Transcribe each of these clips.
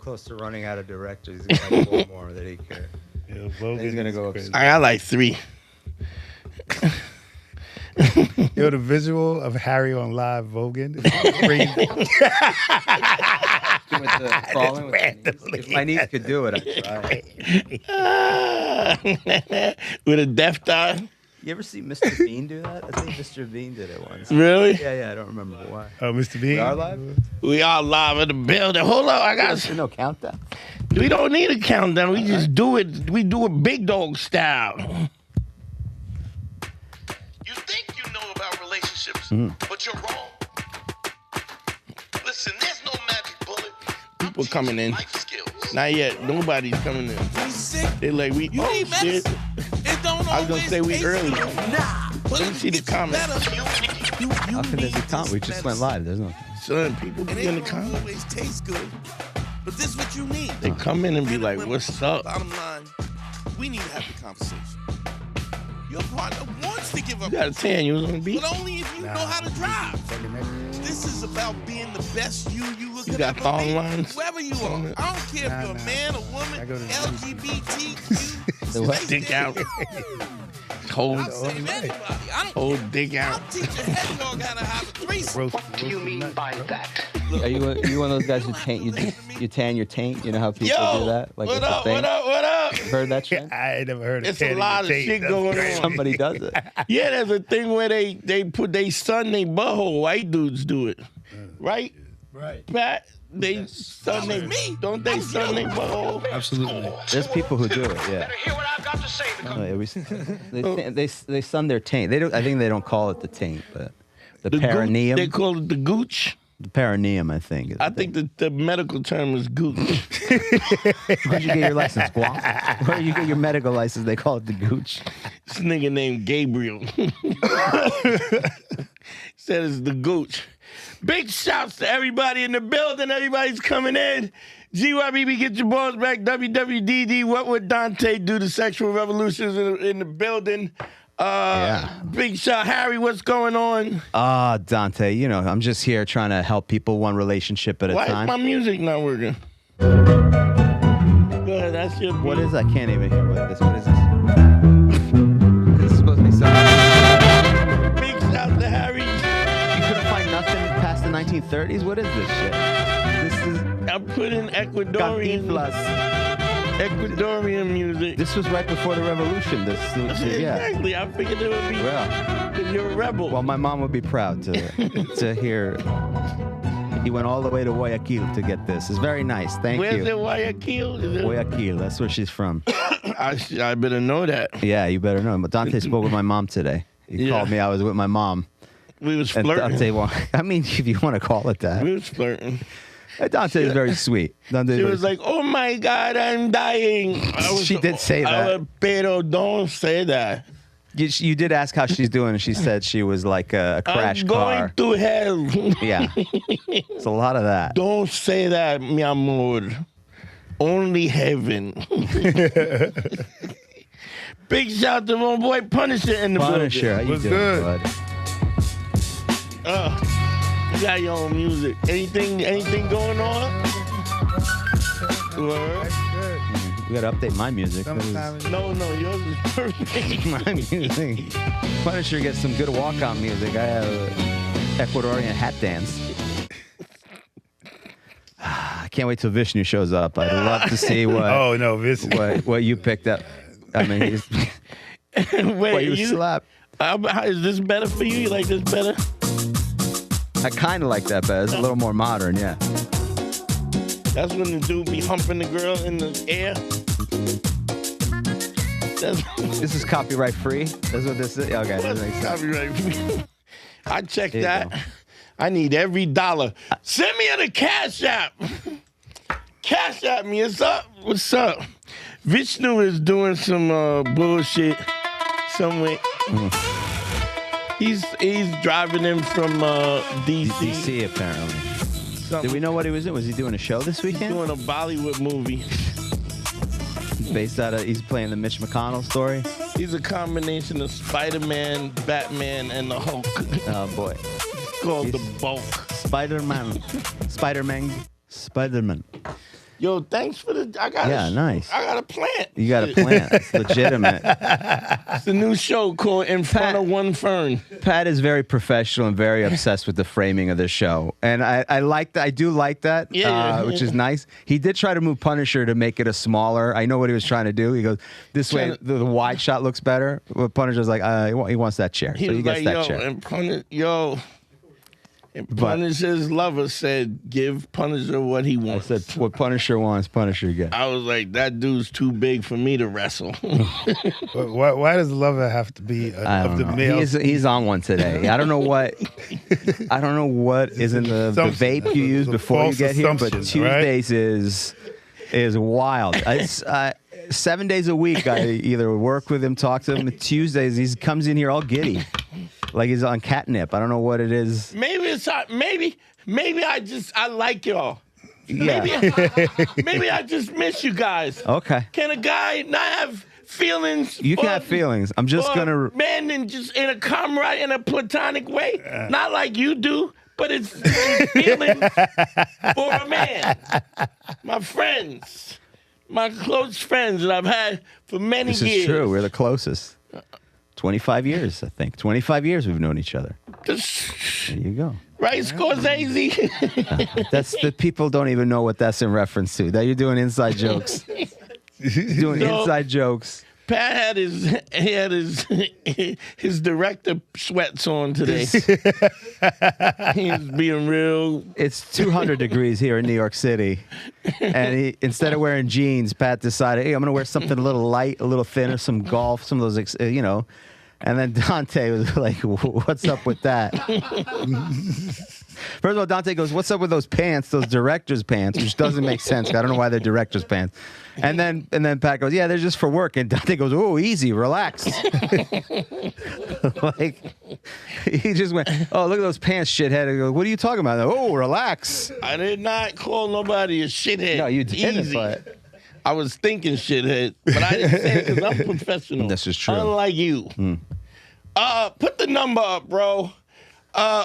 close to running out of directors. He's got 4 more that he could. Yeah, He's gonna go. I got like 3. Yo, the visual of Harry on live Vogan is crazy. Crawling with my knees. If my knees could do it, I'd try. With a death eye. You ever see Mr. Bean do that? I think Mr. Bean did it once. Really? Yeah, I don't remember why. Oh, Mr. Bean? We are live? We are live in the building. Hold up, I got. There's no countdown. We don't need a countdown. We just do it. We do it big dog style. You think you know about relationships, but you're wrong. Listen, there's no magic bullet. People coming in. Life skills. Not yet. Nobody's coming in. They like we. You Oh need shit! medicine. It don't I was gonna always say we taste early. good. Nah. Let me see the comments. How can there be comment? We just went live. There's no. Son, people And be it in the don't comments. always taste good. But this is what you need. They come in and be like, "What's up?" Bottom line, we need to have the conversation. Your partner wants to give up, You got a tan. You was on the beat. but only if you know how to drive. This is about being the best you You got phone lines? Whoever you are. I don't care if you're a man, a woman, I go to the LGBTQ. What? Dick out. Hold, I'll save anybody. I don't hold dick I'll out. teach a head dog how to have a threesome. What do you mean by that? Are you one of those guys who you tan your taint? You know how people Yo, do that? Like what it's a up? thing? What up? What up? Heard that shit? I ain't never heard of It's a lot of shit going on. Somebody does it. Yeah, there's a thing where they put they sun they butthole. White dudes do it, right? Right. Pat, they sun they don't they sun they butthole? Absolutely. There's people who do it. Yeah. Hear what I've got to say. Oh, yeah, they sun their taint. They don't. I think they don't call it the taint, but the perineum. They call it the gooch. The perineum, I think. Is I think the medical term is gooch. Where'd you get your license, Guam? Where you get your medical license? They call it the gooch. This nigga named Gabriel said it's the gooch. Big shouts to everybody in the building. Everybody's coming in. GYBB, get your balls back. WWDD, what would Dante do to sexual revolutions in the building? Big shout, Harry, what's going on? Dante, you know, I'm just here trying to help people one relationship at a Why time. is my music not working? Go ahead, that's your beat. What is that? I can't even hear what is this? This is supposed to be something. Big shout to Harry. You couldn't find nothing past the 1930s? What is this shit? This is I put in Ecuadorian music. This was right before the revolution. This, yeah. Exactly. I figured it would be. Well, Because you're a rebel. well, my mom would be proud to hear. He went all the way to Guayaquil to get this. It's very nice. Thank Where's you. it? Guayaquil? Is it? Guayaquil. That's where she's from. I better know that. Yeah, you better know. But Dante spoke with my mom today. He called me. I was with my mom. We was And flirting. Dante, well, I mean, if you want to call it that. We was flirting. Dante is very sweet. Dante She was like, "Oh my God, I'm dying." She did say that. Pero don't say that. You did ask how she's doing, and she said she was like a crash I'm going car. to hell. Yeah. It's a lot of that. Don't say that, mi amor. Only heaven. Big shout to my boy Punisher in the Punisher, how you What's doing, good? bud? building. You got your own music. Anything going on? Word? We gotta update my music. No, yours is perfect. My music. Punisher gets some good walkout music. I have Ecuadorian hat dance. I can't wait till Vishnu shows up. I'd love to see what. Oh no, this. what you picked up. I mean, he's, Wait, what you slapped. Is this better for you? You like this better? I kind of like that, but it's a little more modern. Yeah. That's when the dude be humping the girl in the air. This is copyright free. That's what this is. Okay, that makes sense. Copyright. I checked There you that. go. I need every dollar. Send me the Cash App. Cash App me. What's up? What's up? Vishnu is doing some bullshit somewhere. He's driving him from DC. DC apparently. Something. Did we know what he was doing? Was he doing a show this weekend? Doing a Bollywood movie. Based out of, he's playing the Mitch McConnell story. He's a combination of Spider-Man, Batman, and the Hulk. Oh boy. It's called The Bulk. Spider-Man. Spider-Man. Yo, thanks for the. Nice. I got a plant. You got a plant. It's legitimate. It's a new show called In Front of One Fern. Pat is very professional and very obsessed with the framing of the show, and I like that. I do like that, which is nice. He did try to move Punisher to make it a smaller. I know what he was trying to do. He goes this way, the wide shot looks better. But Punisher's like, he wants that chair, so he gets that chair. And Punisher's lover said, "Give Punisher what he wants." I said, "What Punisher wants, Punisher gets." I was like, "That dude's too big for me to wrestle." Why does Lover have to be of the male? He's on one today. I don't know what. I don't know what is in the vape you use before you get here, but Tuesdays is wild. It's 7 days a week. I either work with him, talk to him. Tuesdays he comes in here all giddy. Like he's on catnip. I don't know what it is. Maybe it's maybe I like y'all. Yeah. Maybe I just miss you guys. Okay. Can a guy not have feelings? You can have feelings. I'm just gonna man and just in a comrade in a platonic way, not like you do, but it's feelings for a man. My friends, my close friends that I've had for many years. This is true. We're the closest. 25 years, I think. 25 years we've known each other. There you go. Right, Scorsese? That's the people don't even know what that's in reference to. That you're doing inside jokes. Doing inside jokes. Pat had his director sweats on today. He's being real. It's 200 degrees here in New York City, and instead of wearing jeans, Pat decided, hey, I'm going to wear something a little light, a little thinner, some golf, some of those, And then Dante was like, what's up with that? First of all, Dante goes, what's up with those pants, those director's pants, which doesn't make sense. I don't know why they're director's pants. And then Pat goes, yeah, they're just for work. And Dante goes, oh, easy, relax. Like, he just went, oh, look at those pants, shithead. I go, what are you talking about? Oh, relax. I did not call nobody a shithead. No, you didn't, easy. but... I was thinking shithead, but I didn't say it because I'm professional. This is true. Unlike you. Put the number up, bro.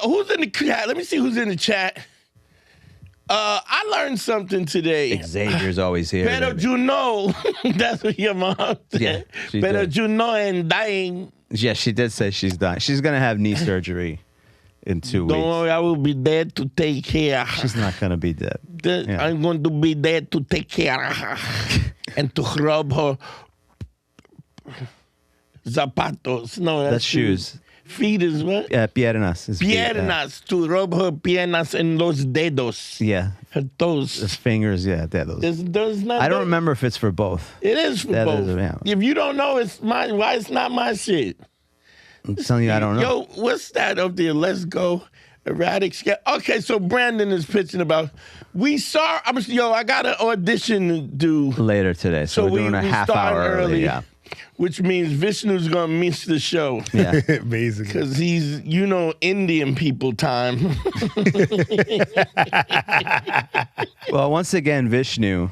Who's in the chat? Let me see who's in the chat. I learned something today. Xavier's always here. Pero you know, that's what your mom said. Yeah, Pero you know and dying. Yeah, she did say she's dying. She's going to have knee surgery in 2 weeks. Don't worry, I will be there to take care of her. She's not going to be dead. Yeah. I'm going to be there to take care of her and to rub her zapatos. No, that's shoes. Feet is what? Yeah, piernas. Piernas, to rub her piernas en los dedos. Yeah. Her toes. His fingers, yeah, dedos. There's not. I don't remember if it's for both. It is for both. If you don't know, it's mine. Why it's not my shit? I'm telling you, I don't know. Yo, what's that up there? Let's go. Erratic. Okay, so Brandon is pitching about. I got an audition to do later today, so we're doing a half hour early. Yeah. Which means Vishnu's gonna miss the show. Yeah, basically, because he's Indian people time. Well, once again, Vishnu.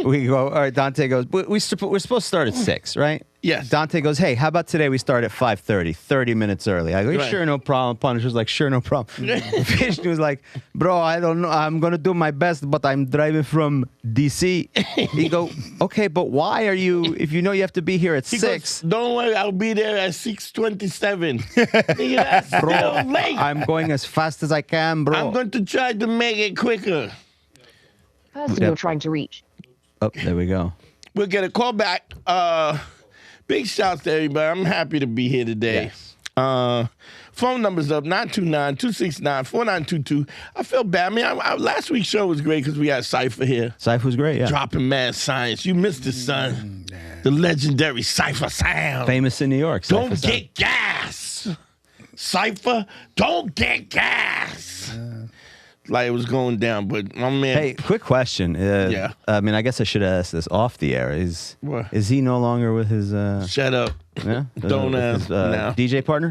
We go. All right, Dante goes. We're supposed to start at 6, right? Yes. Dante goes, hey, how about today we start at 5:30, 30 minutes early? I go, right. Sure, no problem. Punisher's like, sure, no problem. Vishnu's like, bro, I don't know. I'm going to do my best, but I'm driving from D.C. He go, okay, but why are you, if you know you have to be here at 6? Goes, don't worry, I'll be there at 6:27. That's bro, still late. I'm going as fast as I can, bro. I'm going to try to make it quicker. Person you're trying to reach. Oh, there we go. We'll get a call back. Big shouts to everybody. I'm happy to be here today. Yes. Phone number's up, 929-269-4922. I feel bad. I mean, last week's show was great because we had Cypher here. Cypher was great, yeah. Dropping mad science. You missed it, son. The legendary Cypher sound. Famous in New York. Don't get gas. Cypher, don't get gas. Like it was going down, but my man. Hey, quick question. Yeah. I mean, I guess I should have asked this off the air. Is he no longer with his? Shut up. Yeah. Don't ask. DJ partner.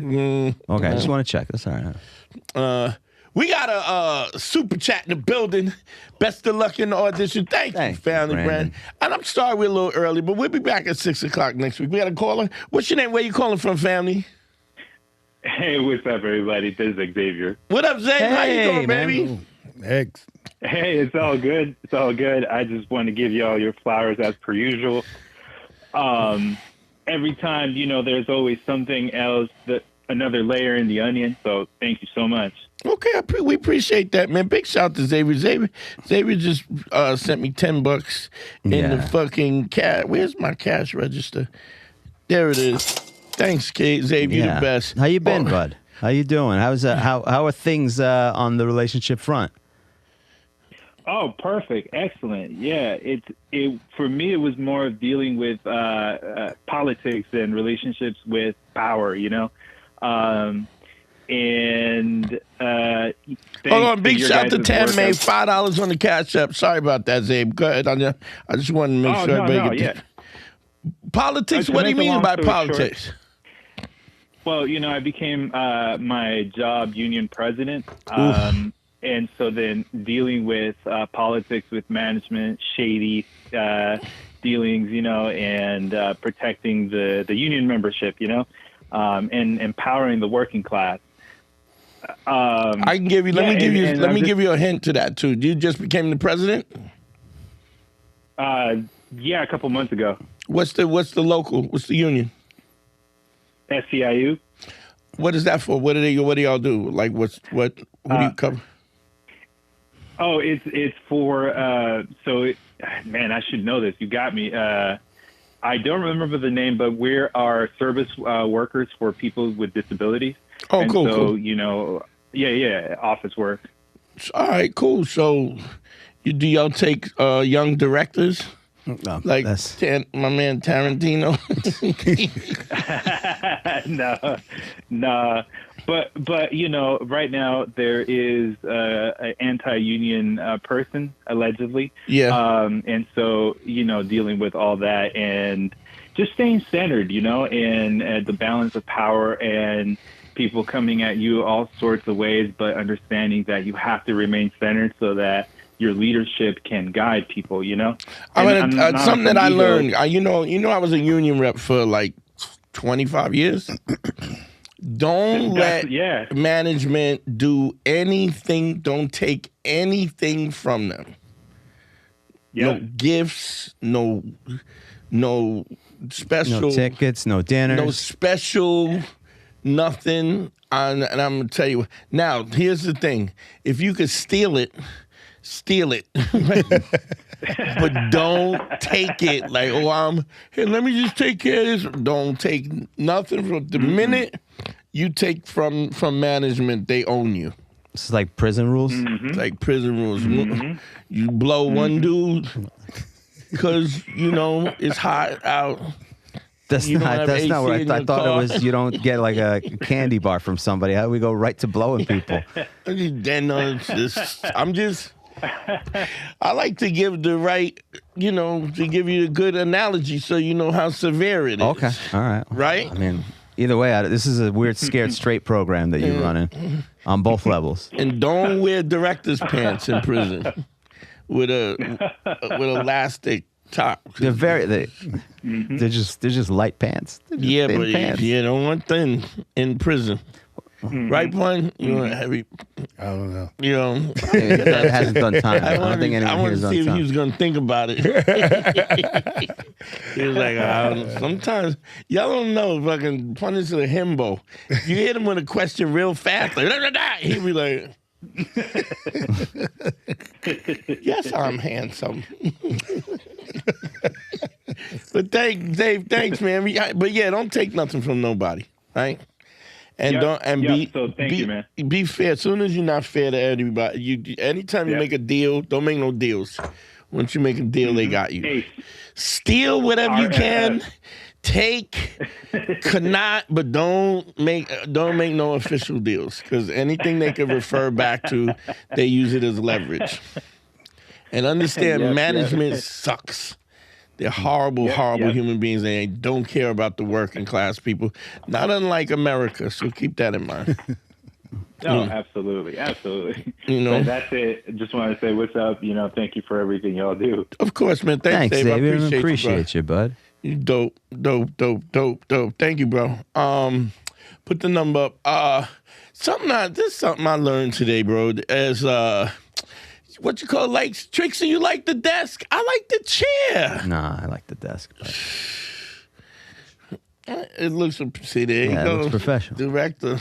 Okay, I just want to check. That's all right. We got a super chat in the building. Best of luck in the audition. Thank you, family, Brandon. And I'm sorry we're a little early, but we'll be back at 6 o'clock next week. We got a caller. What's your name? Where you calling from, family? Hey, what's up, everybody? This is Xavier. What up, Zay? How you doing, baby? Eggs. Hey, it's all good. It's all good. I just want to give you all your flowers as per usual. Every time, there's always something else, another layer in the onion. So thank you so much. Okay, we appreciate that, man. Big shout to Xavier. Xavier just sent me $10 in the fucking cash. Where's my cash register? There it is. Thanks, Kate. Xavier, you the best. How you been, bud? How you doing? How are things on the relationship front? Oh, perfect, excellent. Yeah, it for me it was more of dealing with politics and relationships with power. And hold on, big shout to Tam May, $5 on the Cash App. Sorry about that, Zabe. Go ahead. I just wanted to make sure everybody get politics. What do you mean by politics? Short, well, I became my job union president, and so then dealing with politics with management, shady dealings, and protecting the union membership, and empowering the working class. I can give you. Let me give you a hint to that too. You just became the president. Yeah, a couple months ago. What's the local? What's the union? SCIU. What is that for? What do y'all do? Like what do you cover? Oh, it's for man, I should know this. You got me. I don't remember the name, but we're our service workers for people with disabilities. Oh, and cool, so, cool. Office work. All right, cool. So, do y'all take young directors? Like my man Tarantino? No. But right now there is an anti-union person, allegedly. Yeah. And so, dealing with all that and just staying centered, and the balance of power and people coming at you all sorts of ways, but understanding that you have to remain centered so that your leadership can guide people, something that I learned, I was a union rep for like 25 years. Don't let management do anything. Don't take anything from them. Yeah. No gifts, no special. No tickets, no dinners. No special, nothing. And I'm going to tell you, now, here's the thing. If you could steal it. But don't take it like, here, let me just take care of this. Don't take nothing from the minute you take from management, they own you. This is like prison rules? It's like prison rules. You blow one dude because, it's hot out. That's not what I thought it was. You don't get like a candy bar from somebody. How do we go right to blowing people? I like to give the right, to give you a good analogy so you know how severe it is. Okay, all right. Right? I mean, either way, this is a weird scared straight program that you're running on both levels. And don't wear director's pants in prison with elastic top. They're just light pants. Yeah, but pants. You don't want thin in prison. Right, Pun? You want heavy? I don't know. That hasn't done time. I don't think anyone here has done time. I want to see if he was going to think about it. He was like, sometimes, y'all don't know, fucking Pun is a himbo. If you hit him with a question real fast, like, he'd be like, yes, I'm handsome. But thanks, man. But yeah, don't take nothing from nobody, right? And be fair. As soon as you're not fair to everybody, anytime you make a deal, don't make no deals. Once you make a deal, they got you. Hey. Steal whatever you can. Take, cannot, but don't make no official deals, because anything they can refer back to, they use it as leverage. And understand, management sucks. They're horrible human beings. They don't care about the working class people. Not unlike America, so keep that in mind. No, absolutely. But that's it. Just want to say what's up. Thank you for everything y'all do. Of course, man. Thanks, Dave. I appreciate you, bud. You dope. Thank you, bro. Put the number up. This is something I learned today, bro. As what you call likes Trixie? You like the desk? I like the chair. Nah, I like the desk. But... It looks see there you go. It looks professional. Director.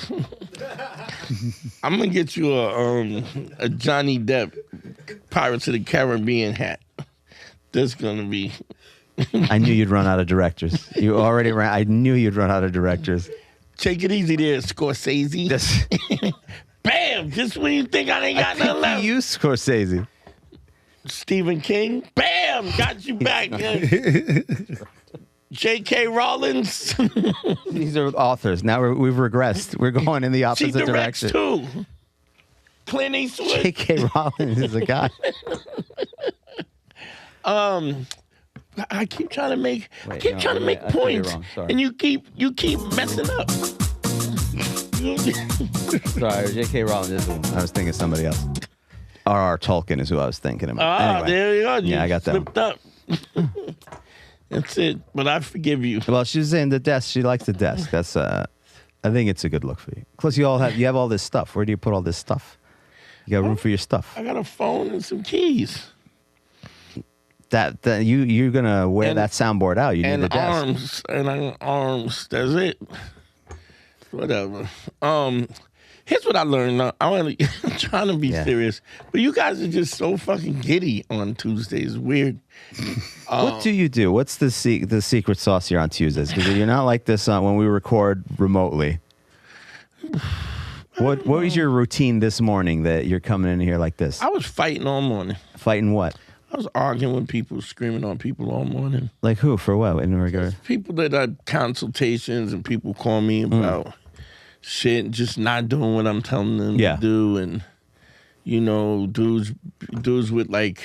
I'm gonna get you a Johnny Depp Pirates of the Caribbean hat. That's gonna be. I knew you'd run out of directors. You already ran. I knew you'd run out of directors. Take it easy there, Scorsese. Bam! Just when you think I ain't got nothing left. You Scorsese. Stephen King. Bam! Got you back. J.K. Rowling. These are authors. Now we've regressed. We're going in the opposite direction. She directs too. Clint Eastwood. J.K. Rowling is a guy. I keep trying to make points, and you keep messing up. Sorry, J.K. Rowling is the one. I was thinking somebody else. R.R. Tolkien is who I was thinking about. Anyway. There you go. Yeah, I got that. Slipped up. That's it. But I forgive you. Well, she's saying the desk. She likes the desk. That's. I think it's a good look for you. Plus, you have all this stuff. Where do you put all this stuff? You got room for your stuff. I got a phone and some keys. That you're gonna wear that soundboard out. You need the desk. Arms. That's it. Whatever. Here's what I learned. I'm trying to be serious, but you guys are just so fucking giddy on Tuesdays. Weird. What do you do? What's the secret sauce here on Tuesdays? Because you're not like this when we record remotely. What was your routine this morning that you're coming in here like this? I was fighting all morning. Fighting what? I was arguing with people, screaming on people all morning. Like who? For what? In regard? People that had consultations and people call me about shit, just not doing what I'm telling them to do, and dudes with like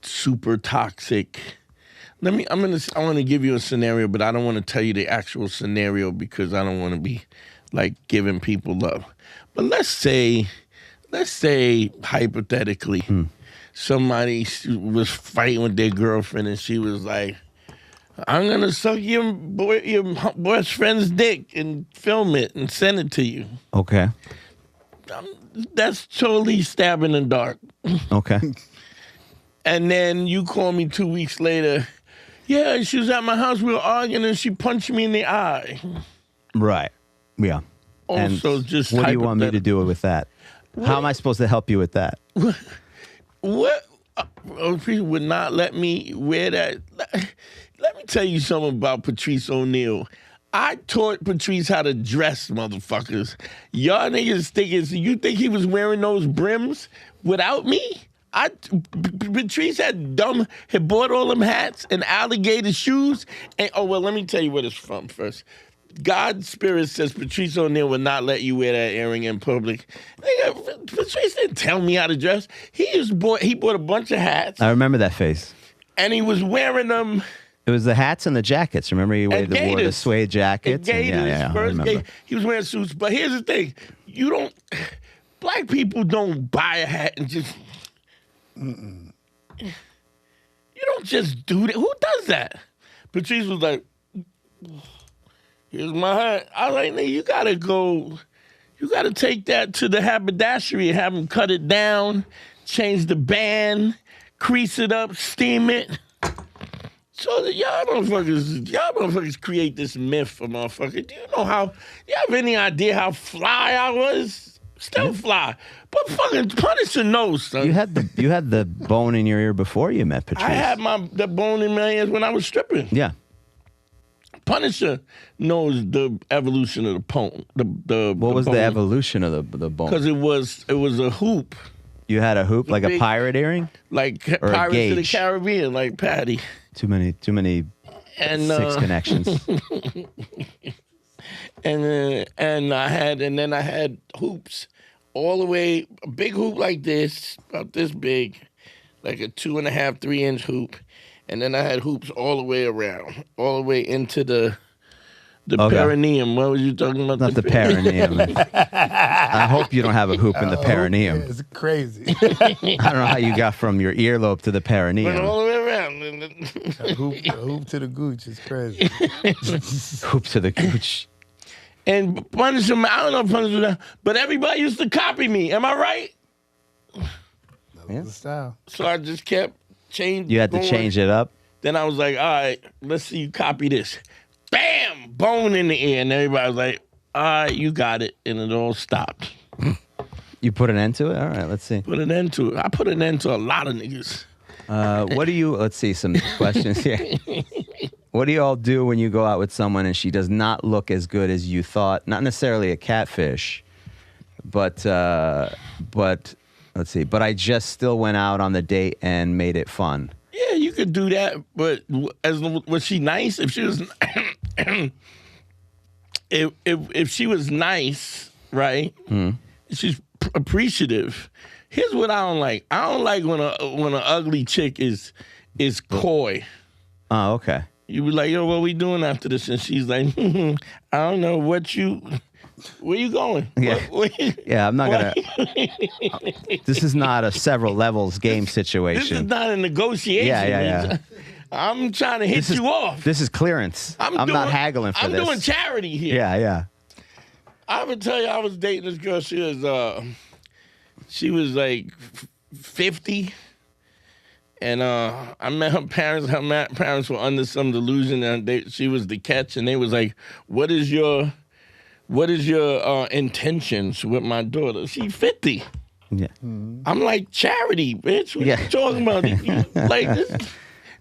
super toxic. I want to give you a scenario, but I don't want to tell you the actual scenario because I don't want to be like giving people love. But let's say hypothetically. Somebody was fighting with their girlfriend, and she was like, "I'm gonna suck your best friend's dick and film it and send it to you." Okay. That's totally stabbing in the dark. Okay. And then you call me 2 weeks later. Yeah, she was at my house. We were arguing, and she punched me in the eye. Right. Yeah. Also, and just what do you want me to do with that? How am I supposed to help you with that? What? People would not let me wear that. Let me tell you something about Patrice O'Neal. I taught Patrice how to dress, motherfuckers. Y'all niggas you think he was wearing those brims without me? Patrice had bought all them hats and alligator shoes. And let me tell you where it's from first. God's spirit says Patrice O'Neal would not let you wear that earring in public. Patrice didn't tell me how to dress. He bought a bunch of hats. I remember that face. And he was wearing them. It was the hats and the jackets. Remember he wore the suede jackets? He was wearing suits. But here's the thing. Black people don't buy a hat and just... You don't just do that. Who does that? Patrice was like... Here's my hat. I was like, nigga, you gotta take that to the haberdashery and have them cut it down, change the band, crease it up, steam it. So y'all motherfuckers create this myth for motherfuckers. Do you have any idea how fly I was? Still fly. But fucking Punisher knows, son. You had the bone in your ear before you met Patrice. I had the bone in my ears when I was stripping. Yeah. Punisher knows the evolution of the bone. What was the evolution of the bone? Because it was a hoop. You had a hoop, like a pirate earring, like Pirates of the Caribbean, like Patty. Too many and, six connections. and I had hoops all the way, a big hoop like this, about this big, like a 2.5, 3-inch hoop. And then I had hoops all the way around, all the way into the perineum. What was you talking about? Not the perineum. I hope you don't have a hoop in the perineum. It's crazy. I don't know how you got from your earlobe to the perineum. Went all the way around. A hoop to the gooch is crazy. Hoop to the gooch. And Punisher, I don't know if Punisher, but everybody used to copy me. Am I right? No, Yeah. The style. So I just kept changing. You had to change it up. Then I was like, all right, let's see you copy this. Bam! Bone in the ear. And everybody was like, all right, you got it. And it all stopped. You put an end to it? All right, let's see. Put an end to it. I put an end to a lot of niggas. What do you, let's see some questions here. What do you all do when you go out with someone and she does not look as good as you thought? Not necessarily a catfish, but let's see. But I just still went out on the date and made it fun. Yeah, you could do that. But was she nice? If she was, if she was nice, right? She's appreciative. Here's what I don't like. I don't like when an ugly chick is coy. Oh, okay. You be like, yo, what we doing after this? And she's like, I don't know where you going? Yeah, yeah. I'm not gonna. What? This is not a several levels game situation. This is not a negotiation. Yeah. I'm trying to hit you off. This is clearance. I'm not haggling for this. I'm doing charity here. Yeah. I would tell you, I was dating this girl. She was like 50. And I met her parents. Her parents were under some delusion, and she was the catch. And they was like, "What is your intentions with my daughter?" She's 50. Yeah. I'm like, charity, bitch. What you talking about? Like this?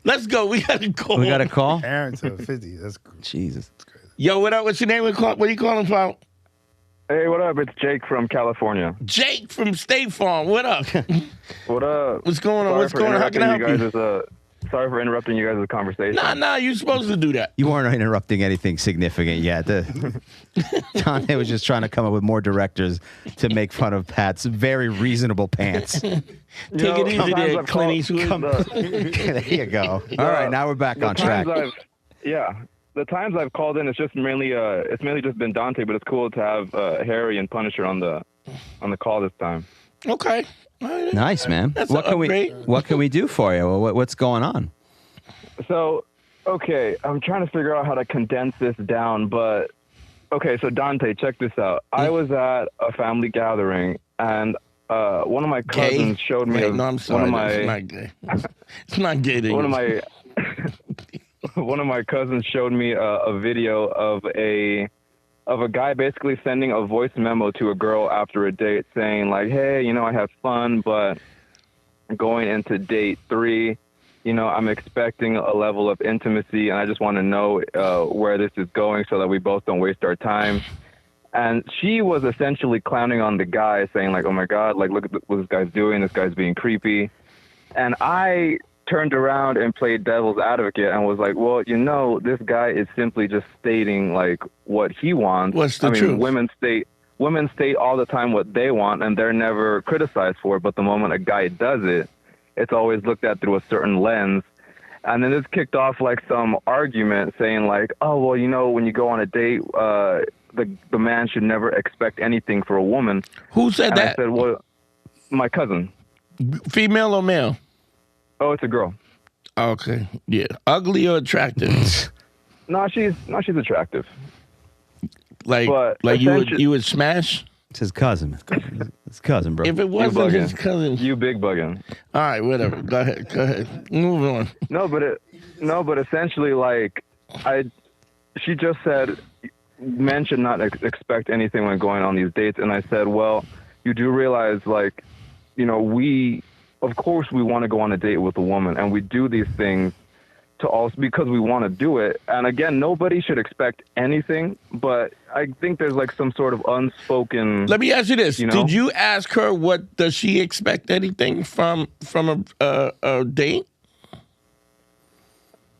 Let's go. We got to call. We got to call. Parents are 50. That's cool. Jesus. That's crazy. Yo, what up? What's your name? What are you calling from? Hey, what up? It's Jake from California. Jake from State Farm. What up? What up? What's going on? What's going on? How can I help you? Sorry for interrupting you guys' conversation. Nah, you're supposed to do that. You weren't interrupting anything significant yet. Dante was just trying to come up with more directors to make fun of Pat's very reasonable pants. Take it easy there, Clint Eastwood. There you go. All right, now we're back on track. The times I've called in, it's mainly just been Dante, but it's cool to have Harry and Punisher on the call this time. Okay. Nice, man. That's what can we do for you? What's going on? So, okay, I'm trying to figure out how to condense this down, but okay, so Dante, check this out. I was at a family gathering, and one of my cousins showed me no, I'm sorry. It's not gay. It's not gay. One of my cousins showed me a video of a guy basically sending a voice memo to a girl after a date saying like, hey, I had fun, but going into date 3, I'm expecting a level of intimacy, and I just want to know where this is going so that we both don't waste our time. And she was essentially clowning on the guy, saying like, oh my God, like, look at what this guy's doing. This guy's being creepy. And I turned around and played devil's advocate and was like, well, this guy is simply just stating like what he wants. What's the truth? Women state all the time what they want, and they're never criticized for it. But the moment a guy does it, it's always looked at through a certain lens. And then this kicked off like some argument saying like, oh, well, when you go on a date, the man should never expect anything for a woman. Who said that? I said, well, my cousin. Female or male? Oh, it's a girl. Okay. Yeah. Ugly or attractive? No, she's attractive. Like you would smash? It's his cousin. It's cousin, bro. If it wasn't his cousin. You big bugging. All right, whatever. Go ahead. Move on. No, but essentially, like, she just said men should not expect anything when going on these dates. And I said, well, you do realize, like, of course we want to go on a date with a woman, and we do these things because we want to do it. And again, nobody should expect anything, but I think there's like some sort of unspoken. Let me ask you this: did you ask her what does she expect anything from a date?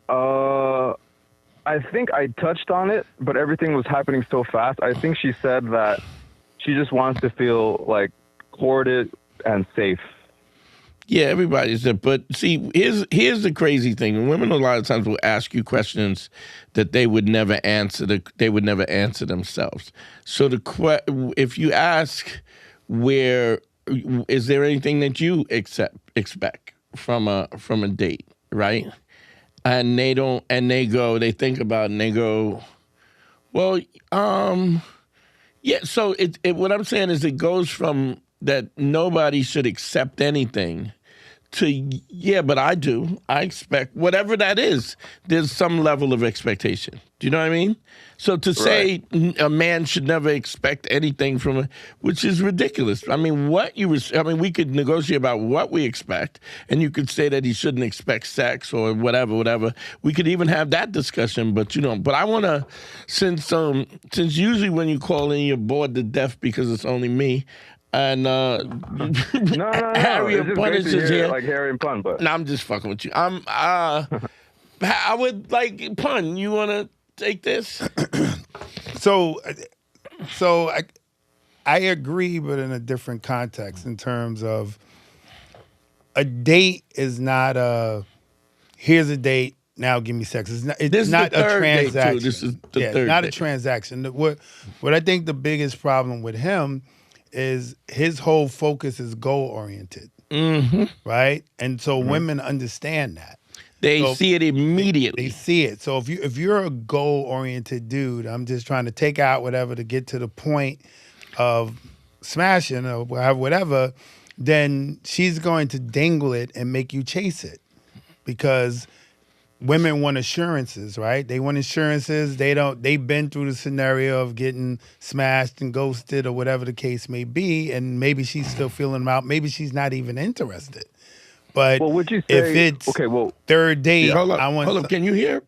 I think I touched on it, but everything was happening so fast. I think she said that she just wants to feel like courted and safe. Yeah, everybody's there. But see, here's the crazy thing. Women a lot of times will ask you questions that they would never answer. They would never answer themselves. So if you ask, is there anything that you expect from a date, right? And they don't, and they think about it and they go, well, yeah. So what I'm saying is it goes from that nobody should accept anything. Yeah, but I do. I expect whatever that is. There's some level of expectation. Do you know what I mean? So to say a man should never expect anything from which is ridiculous. I mean, we could negotiate about what we expect, and you could say that he shouldn't expect sex or whatever. We could even have that discussion, but But I want to, since usually when you call in, you're bored to death because it's only me. And no. Harry and Pun is just here. Like Harry and Pun, but no, I'm just fucking with you. I would like Pun. You want to take this? So I agree, but in a different context. In terms of a date is not here's a date. Now give me sex. It's not a transaction. This is the third not date. A transaction. What I think the biggest problem with him is his whole focus is goal oriented, right? And so women understand that. They see it immediately. They see it. So if you're a goal oriented dude, I'm just trying to take out whatever to get to the point of smashing or whatever, then she's going to dangle it and make you chase it, because women want assurances, right? They want assurances. They've been through the scenario of getting smashed and ghosted or whatever the case may be, and maybe she's still feeling them out. Maybe she's not even interested. But would you say, if it's third date, hold up, I want. Hold up, can you hear?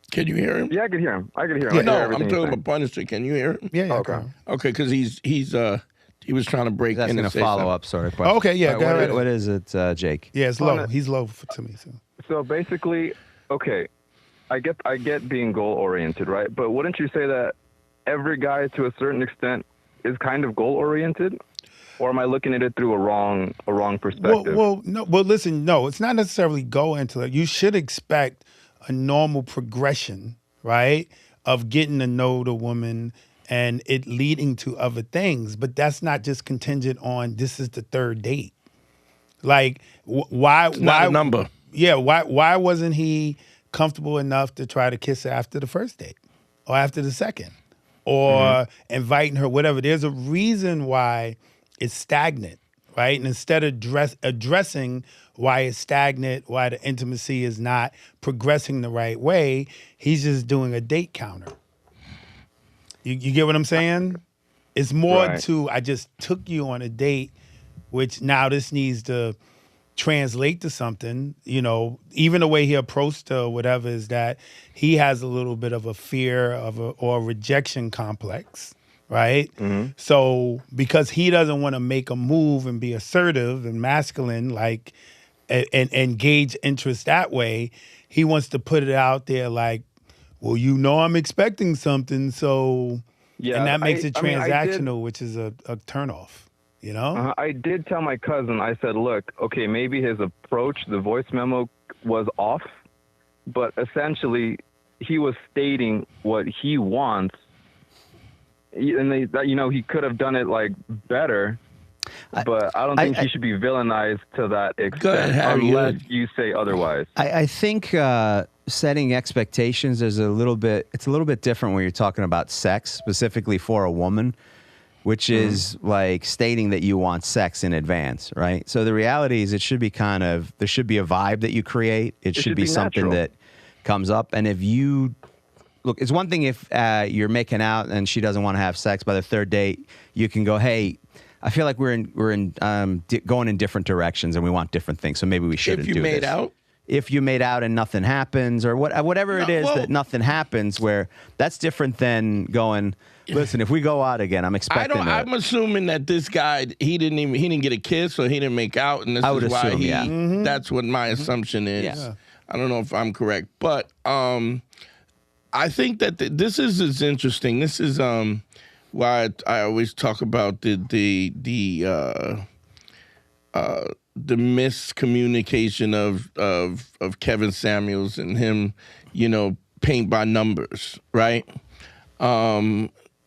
Can you hear him? Yeah, I can hear him. I can hear him. Yeah, I no, hear I'm everything talking he's about Punisher. Can you hear him? Yeah, okay. Okay, because he was trying to break That's in in and a say follow-up sort of question. Okay, yeah, All go right, ahead. what is it, Jake? Yeah, it's low. He's low to me. So basically, okay, I get being goal oriented, right? But wouldn't you say that every guy, to a certain extent, is kind of goal oriented? Or am I looking at it through a wrong perspective? Well, listen, no, it's not necessarily go into it. You should expect a normal progression, right, of getting to know the woman and it leading to other things. But that's not just contingent on this is the third date. Like, why? Not a number. Yeah, why wasn't he comfortable enough to try to kiss her after the first date or after the second or inviting her, whatever? There's a reason why it's stagnant, right? And instead of addressing why it's stagnant, why the intimacy is not progressing the right way, he's just doing a date counter. You get what I'm saying? It's more to, I just took you on a date, which now this needs to translate to something. Even the way he approached her or whatever is that he has a little bit of a fear or a rejection complex. Right? So because he doesn't want to make a move and be assertive and masculine, like, and gauge interest that way, he wants to put it out there like, well, I'm expecting something, so, and that makes it transactional, which is a turnoff, I did tell my cousin, I said, look, okay, maybe his approach, the voice memo was off, but essentially he was stating what he wants. And he could have done it like better, but I don't think he should be villainized to that extent unless you say otherwise. I think setting expectations is a little bit different when you're talking about sex, specifically for a woman, which is like stating that you want sex in advance, right? So the reality is there should be a vibe that you create. It should be something that comes up. And if you look, it's one thing if you're making out and she doesn't want to have sex by the third date, you can go, hey, I feel like we're going in different directions and we want different things, so maybe we shouldn't do this. If you made out? If you made out and nothing happens, or whatever it is that nothing happens, where that's different than going, listen, if we go out again, I'm expecting I'm assuming that this guy, he didn't get a kiss or he didn't make out, and this is why that's what my assumption is. Yeah. I don't know if I'm correct, but I think that this is interesting. This is why I always talk about the miscommunication of Kevin Samuels and him, paint by numbers, right?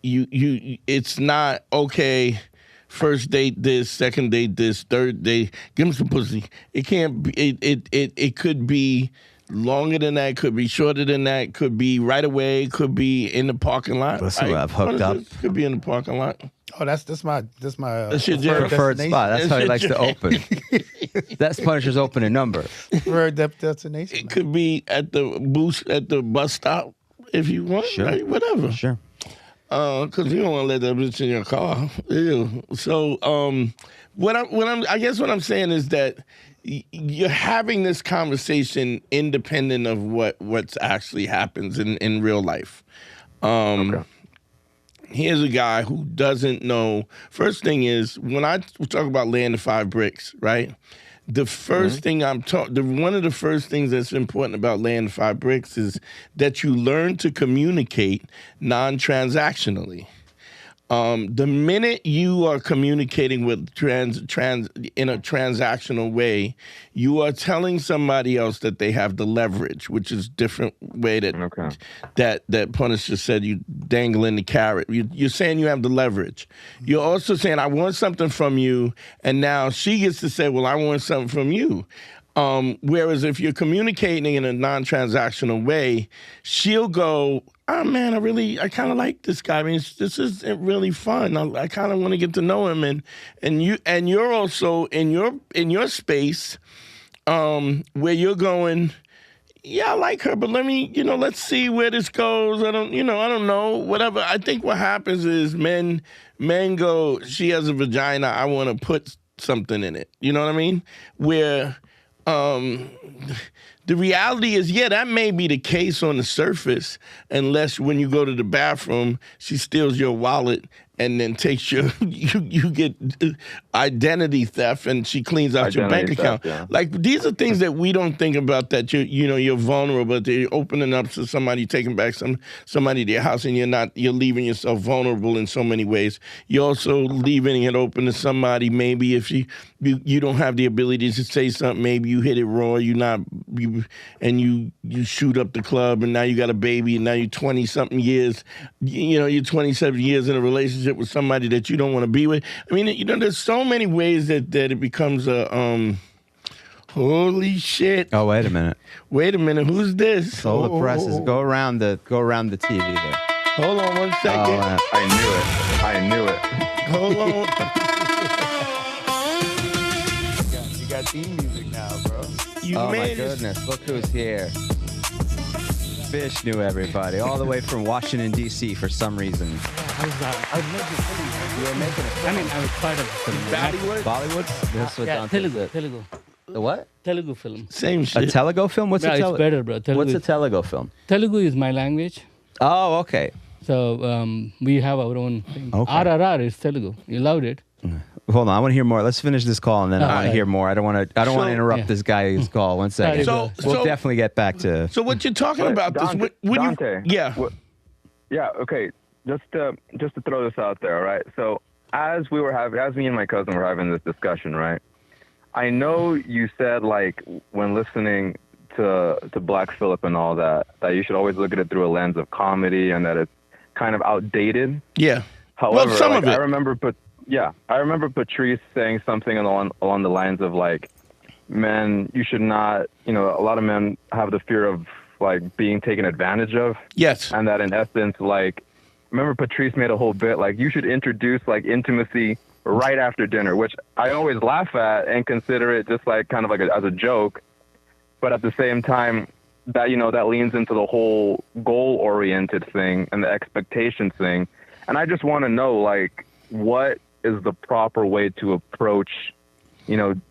It's not okay. First date this, second date this, third date give him some pussy. It can't be. It could be longer than that. Could be shorter than that. Could be right away. Could be in the parking lot. Listen, I've hooked up. Could be in the parking lot. Oh, that's my That's your preferred destination. spot. That's how he likes to open. That's Punisher's opening number. Preferred destination. It could be at the bus stop if you want, Sure. right? Whatever. Sure. Because you don't want to let that bitch in your car. Ew. So, what I'm saying is that you're having this conversation independent of what's actually happens in real life. Okay. Here's a guy who doesn't know. First thing is, when I talk about laying the 5 bricks, right? The first thing one of the first things that's important about laying the 5 bricks is that you learn to communicate non-transactionally. The minute you are communicating with in a transactional way, you are telling somebody else that they have the leverage, which is different way that Punisher said, you dangling the carrot. You're saying you have the leverage. You're also saying, I want something from you, and now she gets to say, well, I want something from you. Whereas if you're communicating in a non-transactional way, she'll go, oh man, I kind of like this guy. I mean, this is really fun. I kind of want to get to know him, and you're also in your space where you're going, yeah, I like her, but let's see where this goes. I don't know, whatever. I think what happens is men go, she has a vagina, I want to put something in it. You know what I mean? Where the reality is, yeah, that may be the case on the surface, unless when you go to the bathroom, she steals your wallet and then takes you get identity theft, and she cleans out your bank account. Yeah. Like, these are things that we don't think about, that you're vulnerable, that you're opening up to somebody, taking back somebody to your house, and you're leaving yourself vulnerable in so many ways. You're also leaving it open to somebody, maybe if you don't have the ability to say something, maybe you hit it raw, and you shoot up the club, and now you got a baby, and now you're 20-something years, you're 27 years in a relationship with somebody that you don't want to be with. I mean, there's so many ways that it becomes a holy shit. Oh, wait a minute. Who's this? So the press is go around the TV there. Hold on 1 second. I knew it. Hold on. You got theme music now, bro. Oh my goodness, look who's here. Fish knew everybody, all the way from Washington, D.C. for some reason. I was making a film. I was part of the film. Bollywood? That's what Dante said. Telugu. The what? Telugu film. Same A shit. Telugu film? What's a It's Telugu? better, bro. What's a Telugu film? Telugu is my language. Oh, okay. So we have our own thing. Okay. RRR is Telugu. You loved it. Hold on, I want to hear more. Let's finish this call, and then I want to hear more. I don't want to interrupt this guy's call. 1 second. So- we'll definitely get back to. So what you're talking about Dante, Dante, yeah. Yeah, okay. Just to throw this out there, right? So as me and my cousin were having this discussion, right? I know you said, like, when listening to Black Phillip and all that you should always look at it through a lens of comedy, and that it's kind of outdated. Yeah. However, some of it. I remember Patrice saying something along the lines of, like, men, you should not, a lot of men have the fear of, like, being taken advantage of. Yes. And that in essence, like, remember Patrice made a whole bit, like, you should introduce, like, intimacy right after dinner, which I always laugh at and consider it just, like, kind of like as a joke. But at the same time, that, that leans into the whole goal-oriented thing and the expectations thing. And I just want to know, like, what is the proper way to approach,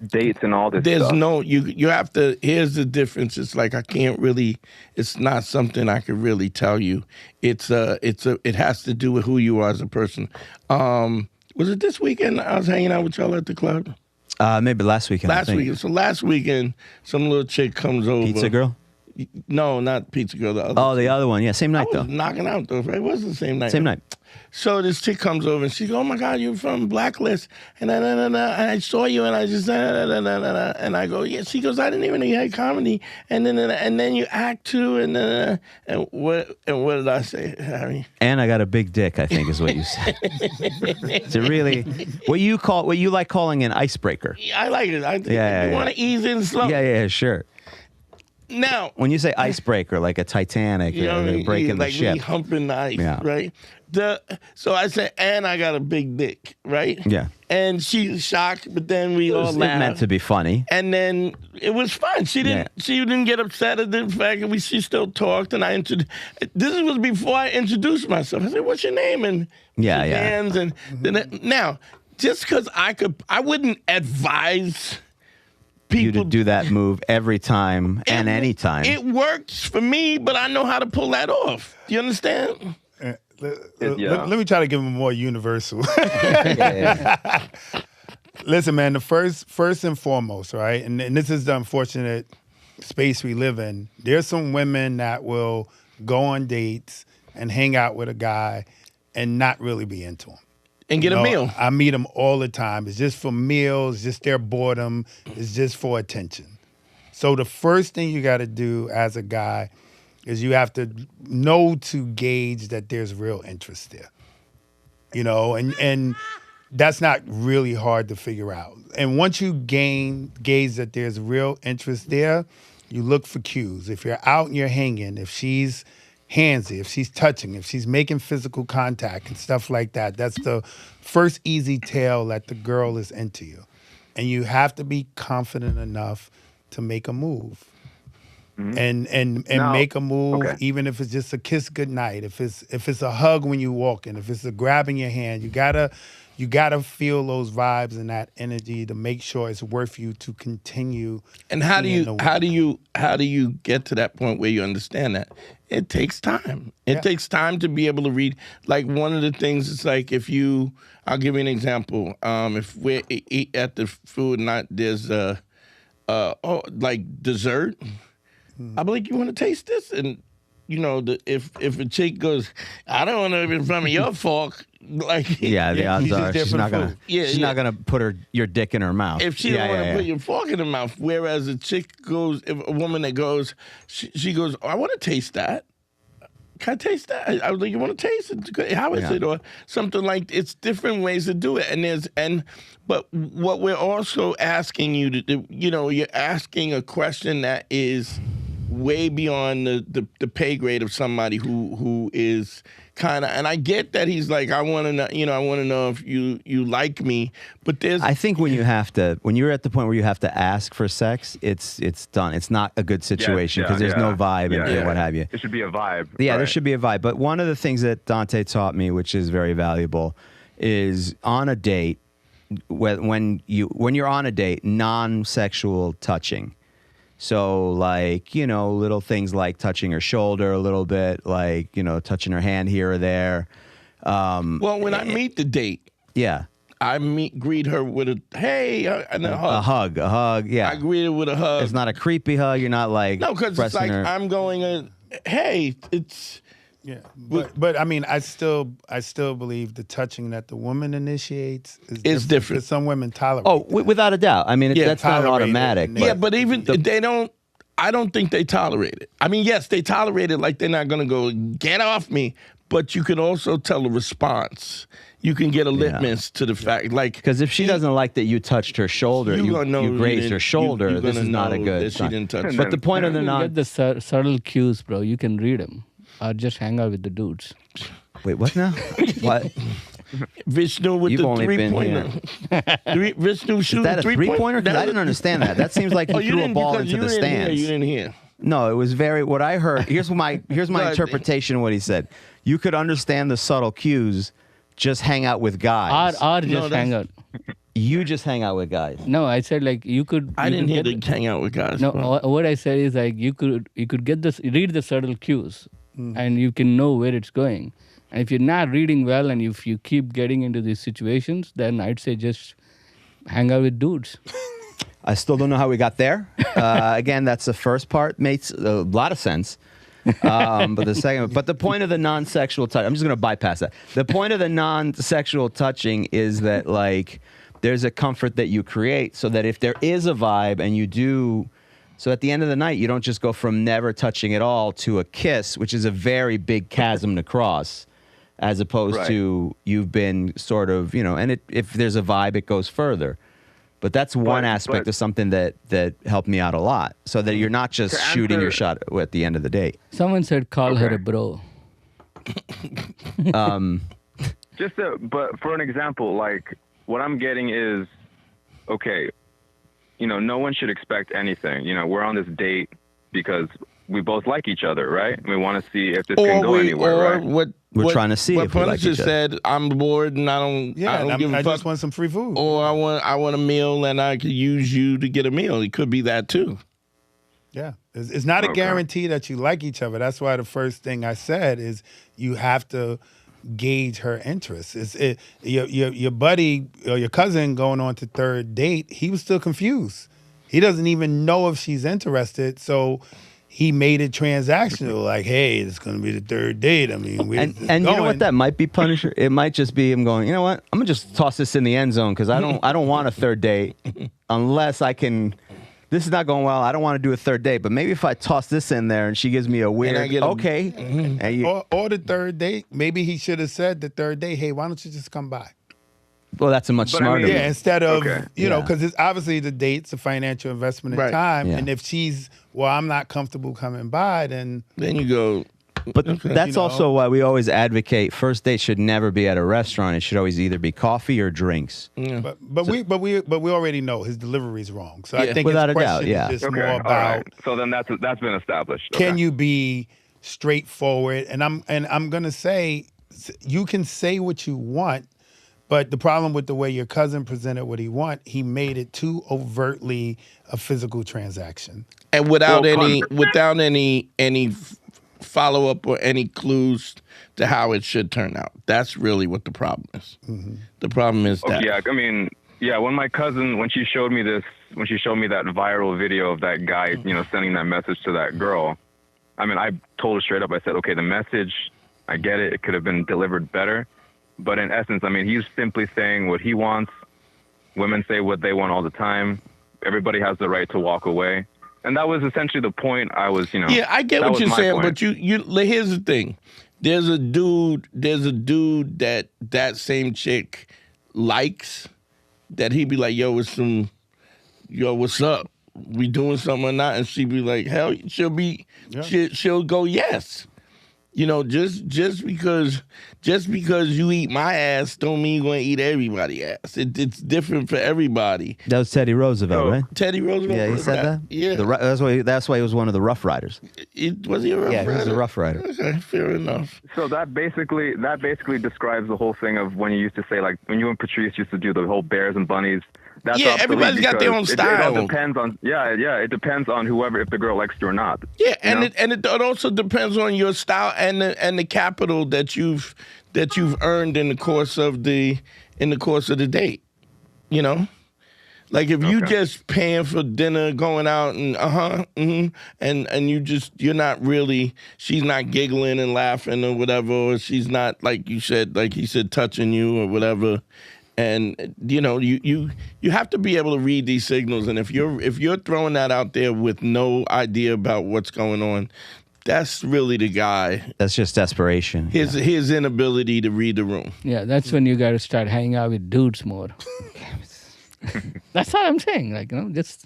dates and all this There's stuff? you have to, here's the difference. It's like, it's not something I could really tell you. It has to do with who you are as a person. Was it this weekend I was hanging out with y'all at the club? Maybe last weekend. Last weekend. So last weekend, some little chick comes over. Pizza Girl? No, not Pizza Girl. The other. Oh, the other one. Yeah, same night, I though. was knocking out, though, right? It was the same night. Same night. So this chick comes over and she goes, "Oh my God, you're from Blacklist," and and I saw you, and I just and I go, "Yeah." She goes, "I didn't even know you had comedy," and then you act too, and what did I say, Harry? And I got a big dick, I think, is what you said. It's a really what you like calling an icebreaker. I like it. Yeah, you want to ease in slow. Yeah, sure. Now, when you say icebreaker, like a Titanic, breaking the ship, we humping the ice, Yeah. right? So I said, and I got a big dick, right? Yeah. And she's shocked, but then we all it laughed. meant to be funny. And then it was fun. She didn't get upset at the fact that she still talked. And this was before I introduced myself. I said, "What's your name?" And hands. And now, just because I wouldn't advise people you to do that move every time and any time. It works for me, but I know how to pull that off. Do you understand? Let me try to give him more universal. Listen, man, the first and foremost, right? And this is the unfortunate space we live in. There's some women that will go on dates and hang out with a guy and not really be into him. And get a meal. I meet them all the time. It's just for meals, just their boredom, it's just for attention. So the first thing you got to do as a guy is you have to know to gauge that there's real interest there. And that's not really hard to figure out. And once you gauge that there's real interest there, you look for cues. If you're out and you're hanging, if she's handsy, if she's touching, if she's making physical contact and stuff like that, that's the first easy tell that the girl is into you. And you have to be confident enough to make a move. And now, make a move, even if it's just a kiss goodnight, if it's a hug when you walk in, if it's a grabbing your hand, you gotta feel those vibes and that energy to make sure it's worth you to continue. And how do you get to that point where you understand that? It takes time. It takes time to be able to read. Like one of the things, it's like I'll give you an example. If we're at the food and there's like dessert. I'm like, you want to taste this? And if a chick goes, I don't want to eat from your fork. Like the odds are she's not gonna put your dick in her mouth. If she don't want to put your fork in her mouth, whereas a chick goes, if a woman that goes, she goes, I want to taste that. Can I taste that? I was like, you want to taste it? How is it? Or something like. It's different ways to do it, but what we're also asking you to do, you're asking a question that is way beyond the pay grade of somebody who is kind of, and I get that he's like, I want to know, I want to know if you like me, but I think when you're at the point where you have to ask for sex, it's done. It's not a good situation because there's no vibe and what have you. It should be a vibe. Yeah, right? There should be a vibe. But one of the things that Dante taught me, which is very valuable, is on a date, when you're on a date, non-sexual touching. So, like, little things like touching her shoulder a little bit, like, touching her hand here or there. Well, when I meet the date, I greet her with a hey and a hug. A hug, yeah. I greet her with a hug. It's not a creepy hug. You're not like no, because it's like I'm going. Hey, it's. Yeah, but I mean, I still believe the touching that the woman initiates is different. Some women tolerate. Oh, without a doubt. I mean, that's not automatic. But even they don't. I don't think they tolerate it. I mean, yes, they tolerate it. Like they're not going to go get off me. But you can also tell a response. You can get a litmus to the fact, like because if she doesn't like that you touched her shoulder, you grazed her shoulder. This is not a good sign. She didn't touch. But the point of the get the subtle cues, bro. You can read them. Or just hang out with the dudes. Wait, what now? What? Vishnu with You've the only three-pointer. Vishnu shooting is that a three-pointer? Because I didn't understand that. That seems like he threw a ball into the stands. You didn't hear. No, it was what I heard. Here's my interpretation of what he said. You could understand the subtle cues. Just hang out with guys. Or just hang out. You just hang out with guys. No, I said like you could. I didn't hear to hang out with guys. No, what I said is like you could get read the subtle cues. And you can know where it's going. And if you're not reading well and if you keep getting into these situations, then I'd say just hang out with dudes. I still don't know how we got there. Again, that's the first part. Makes a lot of sense. But the second, but the point of the non-sexual touch, I'm just going to bypass that. The point of the non-sexual touching is that like there's a comfort that you create so that if there is a vibe and you do... So at the end of the night, you don't just go from never touching at all to a kiss, which is a very big chasm to cross, as opposed to you've been sort of, and if there's a vibe, it goes further. But that's one aspect of something that helped me out a lot, so that you're not just shooting your shot at the end of the date. Someone said call her a bro. But for an example, like what I'm getting is, okay, no one should expect anything. We're on this date because we both like each other, right? We want to see if this can go anywhere, right? We're trying to see if we like each other. Said, I'm bored and I don't give a fuck. I just want some free food. Or I want a meal and I could use you to get a meal. It could be that too. Yeah. It's not a guarantee that you like each other. That's why the first thing I said is you have to gauge her interests. Your buddy or your cousin going on to third date, he was still confused. He doesn't even know if she's interested, so he made it transactional, like, hey, it's going to be the third date. I mean, and you know what that might be, Punisher? It might just be him going, you know what? I'm going to just toss this in the end zone because I don't want a third date unless I can. This is not going well. I don't want to do a third date, but maybe if I toss this in there and she gives me a weird, okay. Or the third date, maybe he should have said the third date, hey, why don't you just come by? Well, that's a much smarter. Yeah, instead of, because it's obviously the date's a financial investment in time. Yeah. And if she's, I'm not comfortable coming by, then you go. But that's also why we always advocate first date should never be at a restaurant. It should always either be coffee or drinks. Yeah. But we already know his delivery's wrong. So I think without his a doubt, question is just more about. Right. So then that's been established. Can you be straightforward? And I'm gonna say you can say what you want. But the problem with the way your cousin presented what he made it too overtly a physical transaction, and without any follow up or any clues to how it should turn out. That's really what the problem is. Mm-hmm. The problem is that. Yeah, I mean, when my cousin, when she showed me that viral video of that guy, sending that message to that girl, I mean, I told her straight up. I said, okay, the message, I get it. It could have been delivered better. But in essence, I mean, he's simply saying what he wants. Women say what they want all the time. Everybody has the right to walk away. And that was essentially the point I was, Yeah, I get what you're saying, point. But you here's the thing. There's a dude that same chick likes, that he'd be like, what's up? We doing something or not? And she'd be like, hell, she'll go yes. Just because you eat my ass don't mean you're going to eat everybody's ass. It's different for everybody. That was Teddy Roosevelt, right? Teddy Roosevelt. Yeah, he said that. Yeah, that's why he was one of the Rough Riders. Was he a Rough Rider? Yeah, he was a Rough Rider. Okay, fair enough. So that basically describes the whole thing of when you used to say, like, when you and Patrice used to do the whole bears and bunnies. That's everybody's got their own style. It depends on it depends on whoever, if the girl likes you or not. Yeah, it also depends on your style and the capital that you've earned in the course of the date. Like if you just paying for dinner, going out and and you're not really, she's not giggling and laughing or whatever, or she's not like he said touching you or whatever. And you have to be able to read these signals, and if you're throwing that out there with no idea about what's going on, that's really the guy. That's just desperation. His inability to read the room. Yeah, that's when you got to start hanging out with dudes more. That's what I'm saying. Like, just.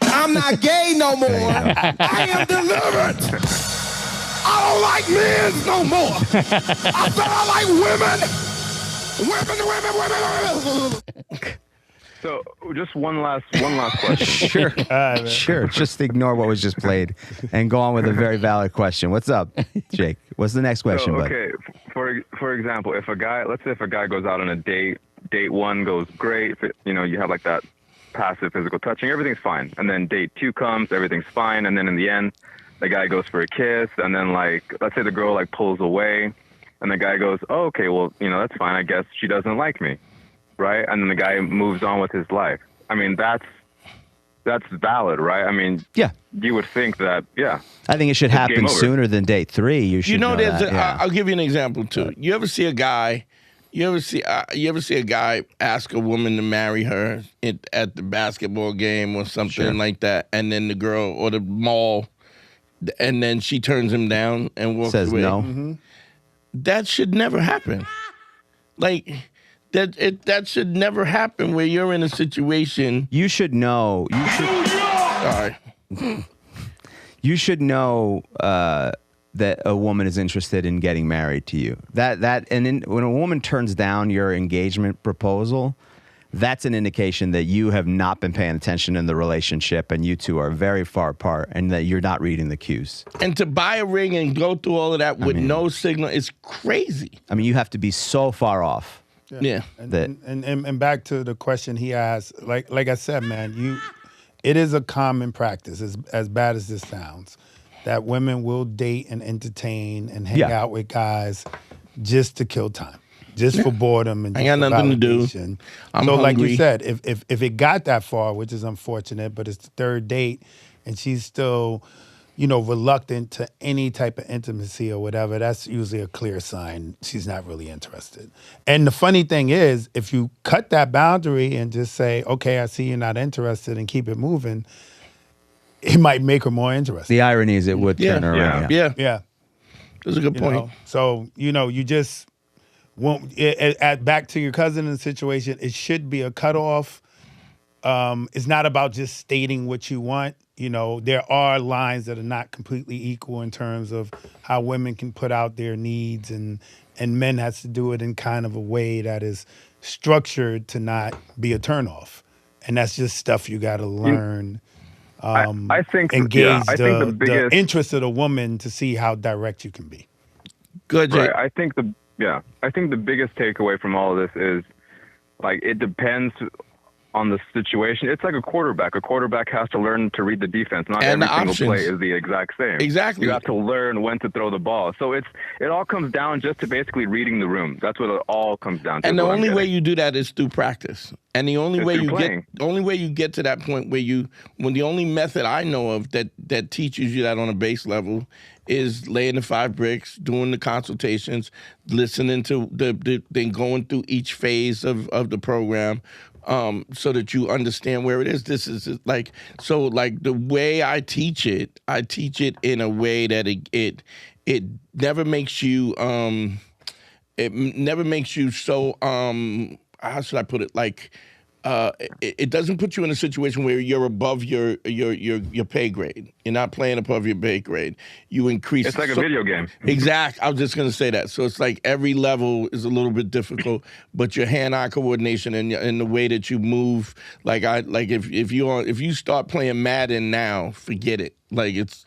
I'm not gay no more. I am delivered. I don't like men no more. I said I like women. Women. So, just one last question. Sure. Sure. Just ignore what was just played and go on with a very valid question. What's up, Jake? What's the next question, bud? Okay. For example, let's say if a guy goes out on a date one goes great, you have like that passive physical touching, everything's fine. And then date 2 comes, everything's fine. And then in the end, the guy goes for a kiss. And then let's say the girl pulls away. And the guy goes, oh, okay, well, that's fine. I guess she doesn't like me, right? And then the guy moves on with his life. I mean, that's valid, right? I mean, yeah, you would think that, yeah. I think it should happen sooner than date 3. You should. I'll give you an example too. You ever see a guy ask a woman to marry her at the basketball game or something like that, and then the girl or the mall, and then she turns him down and walks away? No. Mm-hmm. That should never happen. Like, that should never happen where you're in a situation. You should know. Sorry. You should know that a woman is interested in getting married to you. When a woman turns down your engagement proposal, that's an indication that you have not been paying attention in the relationship, and you two are very far apart, and that you're not reading the cues. And to buy a ring and go through all of that with no signal is crazy. I mean, you have to be so far off. Yeah. And back to the question he asked, like I said, man, it is a common practice, as bad as this sounds, that women will date and entertain and hang out with guys just to kill time, just for boredom and just I got nothing to do. I'm so, hungry. like you said, if it got that far, which is unfortunate, but it's the third date, and she's still, reluctant to any type of intimacy or whatever, that's usually a clear sign she's not really interested. And the funny thing is, if you cut that boundary and just say, okay, I see you're not interested, and keep it moving, it might make her more interested. The irony is it would turn her around. Yeah. That's a good point. So, you just won't, back to your cousin in the situation, it should be a cutoff. It's not about just stating what you want. There are lines that are not completely equal in terms of how women can put out their needs, and men has to do it in kind of a way that is structured to not be a turnoff. And that's just stuff you got to learn. I think engage the biggest the interest of the woman to see how direct you can be. Good, Jay. Right. I think the biggest takeaway from all of this is, like, it depends on the situation. It's like a quarterback. A quarterback has to learn to read the defense. Not And every the single options. play is the exact same. Exactly. You have to learn when to throw the ball. So it all comes down just to basically reading the room. That's what it all comes down to. And the only way you do that is through practice. And the only way you get to that point when the only method I know of that teaches you that on a base level is laying the 5 bricks, doing the consultations, listening to then going through each phase of the program, so that you understand where it is. This is like the way I teach it in a way that it never makes you so how should I put it? Like, it doesn't put you in a situation where you're above your pay grade. You're not playing above your pay grade. You increase. It's like a video game. Exactly. I was just going to say that. So it's like every level is a little bit difficult, but your hand-eye coordination and the way that you move, if you start playing Madden now, forget it. Like, it's,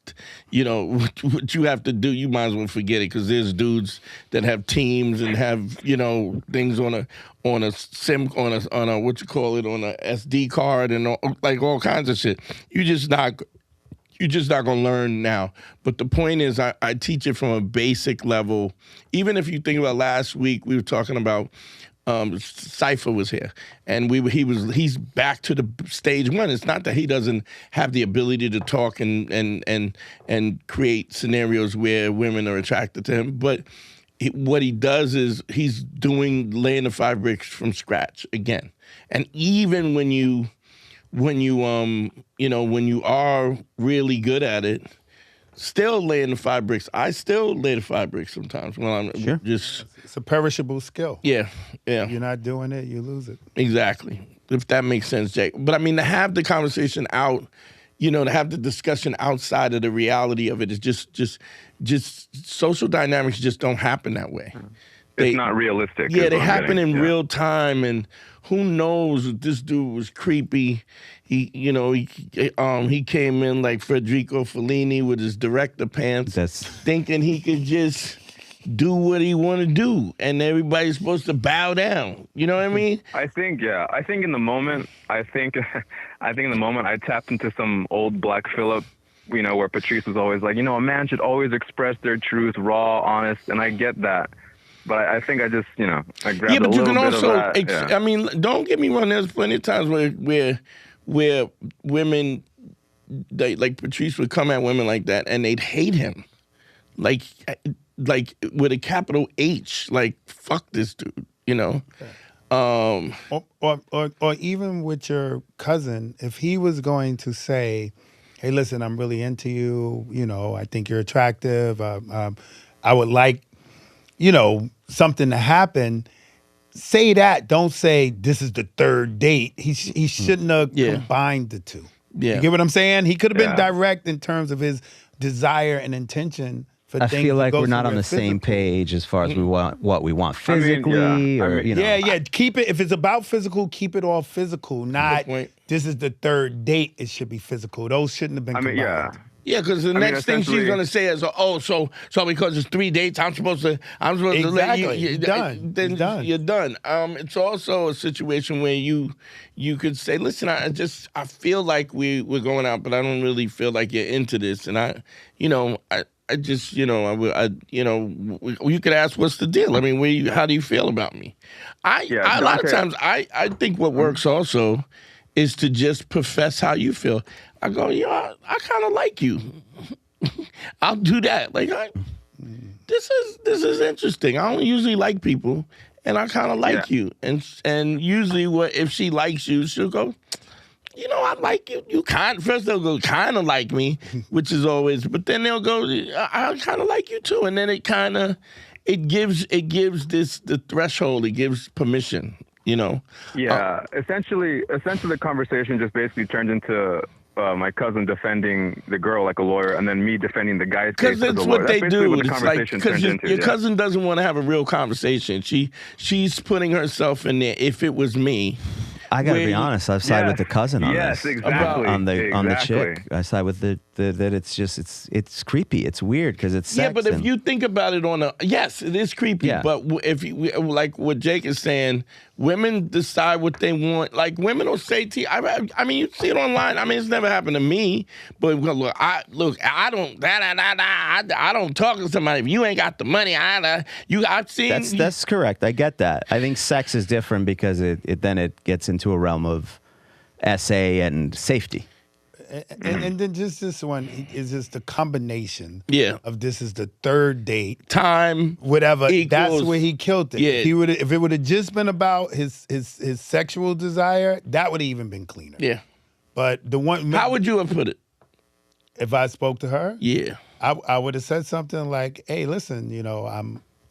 what you have to do, you might as well forget it, because there's dudes that have teams and have, things on a what you call it, on a SD card and all kinds of shit. You're just not gonna learn now. But the point is, I teach it from a basic level. Even if you think about last week, we were talking about Cypher was here, and he's back to the stage one. It's not that he doesn't have the ability to talk and create scenarios where women are attracted to him, but what he does is he's laying the 5 bricks from scratch again. And even when you are really good at it, still laying the 5 bricks. I still lay the 5 bricks sometimes when I'm just. It's a perishable skill. Yeah. If you're not doing it, you lose it. Exactly. If that makes sense, Jake. But I mean, to have the conversation out, to have the discussion outside of the reality of it is just social dynamics just don't happen that way. It's not realistic. Yeah, they happen in real time, and who knows? This dude was creepy. He came in like Federico Fellini with his director pants, thinking he could just do what he want to do, and everybody's supposed to bow down. You know what I mean? I think in the moment, I tapped into some old Black Phillip, where Patrice was always like, a man should always express their truth, raw, honest, and I get that. But I think I just, I grabbed a little bit of that. I mean, don't get me wrong. There's plenty of times where women, like Patrice would come at women like that, and they'd hate him, like with a capital H, like, fuck this dude, Or even with your cousin, if he was going to say, hey, listen, I'm really into you, I think you're attractive, I would like, something to happen, say that. Don't say this is the third date. He shouldn't have combined the two. Yeah. You get what I'm saying? He could have been direct in terms of his desire and intention for I things. feel like to go we're not on the physical. same page as far as what we want physically, Keep it. If it's about physical, keep it all physical. Not this is the third date. It should be physical. Those shouldn't have been combined. Yeah, because the next thing she's gonna say is, so because it's 3 dates, I'm supposed to let you. You're done. Then you're done. It's also a situation where you could say, listen, I feel like we're going out, but I don't really feel like you're into this, and you could ask, what's the deal? I mean, how do you feel about me? A lot of times, I think what works also is to just profess how you feel. I go, I kind of like you. I'll do that. Like, this is interesting. I don't usually like people, and I kind of like you. And usually, if she likes you, she'll go, I like you. You first they'll go kind of like me, which is always. But then they'll go, I kind of like you too. And then it gives the threshold. It gives permission. Yeah. Essentially, the conversation just basically turned into my cousin defending the girl like a lawyer, and then me defending the guy's case as a lawyer. Because that's what they do. What the conversation turned into. Your cousin doesn't want to have a real conversation. She's putting herself in there. If it was me, I gotta be honest. I've sided with the cousin on this. Yes, exactly. On the chick, I side with that. It's creepy. It's weird because it's sex. Yeah, but if you think about it yes, it is creepy. Yeah. But if like what Jake is saying, women decide what they want. Like women will say to you, I mean, you see it online. I mean, it's never happened to me. But look, I don't talk to somebody if you ain't got the money. I've seen. That's correct. I get that. I think sex is different because it gets into a realm of SA and safety. And then just this one is just the combination of this is the third date. Time. Whatever. Equals, that's where he killed it. Yeah. If it would have just been about his sexual desire, that would have even been cleaner. Yeah. But the one. How would you have put it? If I spoke to her? Yeah. I would have said something like, hey, listen,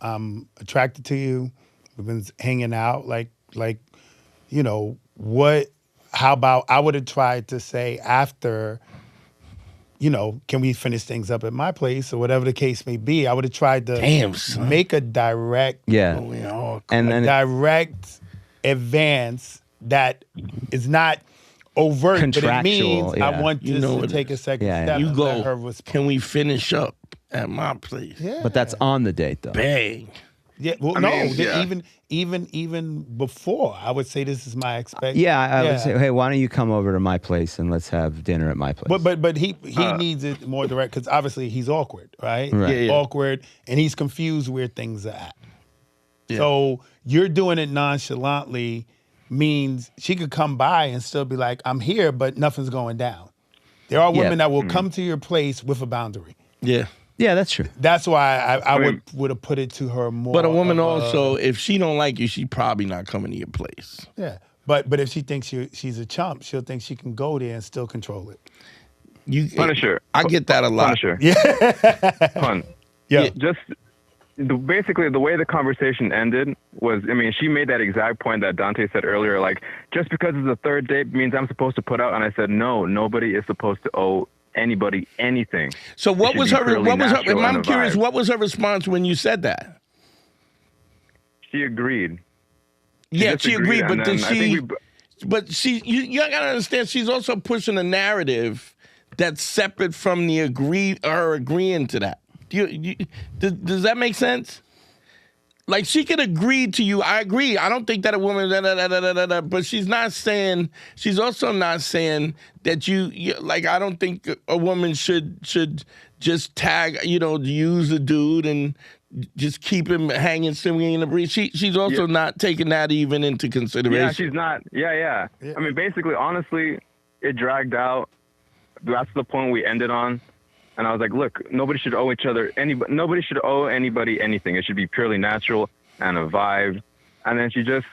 I'm attracted to you. We've been hanging out. How about I would have tried to say after, can we finish things up at my place or whatever the case may be? I would have tried to make a direct, direct advance that is not overt, but it means I want this to take a second step. You go, can we finish up at my place? Yeah. But that's on the date, though. Bang. Yeah, even before, I would say this is my expectation. Yeah, I would say, hey, why don't you come over to my place and let's have dinner at my place? But he needs it more direct because obviously he's awkward, right? Right. Awkward, and he's confused where things are at. Yeah. So you're doing it nonchalantly means she could come by and still be like, I'm here, but nothing's going down. There are women that will come to your place with a boundary. Yeah. Yeah, that's true. That's why I would have put it to her more. But a woman also, if she don't like you, she probably not coming to your place. Yeah, but if she thinks she's a chump, she'll think she can go there and still control it. Punisher. I get that a lot. Punisher. Yeah. Fun. Yeah. Just basically the way the conversation ended was, she made that exact point that Dante said earlier, like, just because it's a third date means I'm supposed to put out. And I said, no, nobody is supposed to owe anybody anything. So what was her I'm curious, what was her response when you said that? She agreed. She agreed, but you gotta understand, she's also pushing a narrative that's separate from her agreeing to that. Does that make sense? Like, she could agree to you. I agree. I don't think that a woman, but she's also not saying that you like, I don't think a woman should just tag, use a dude and just keep him hanging, swinging in the breeze. She's also not taking that even into consideration. Yeah, she's not. Yeah. I mean, basically, honestly, it dragged out. That's the point we ended on. And I was like, look, nobody should owe anybody anything. It should be purely natural and a vibe. And then she just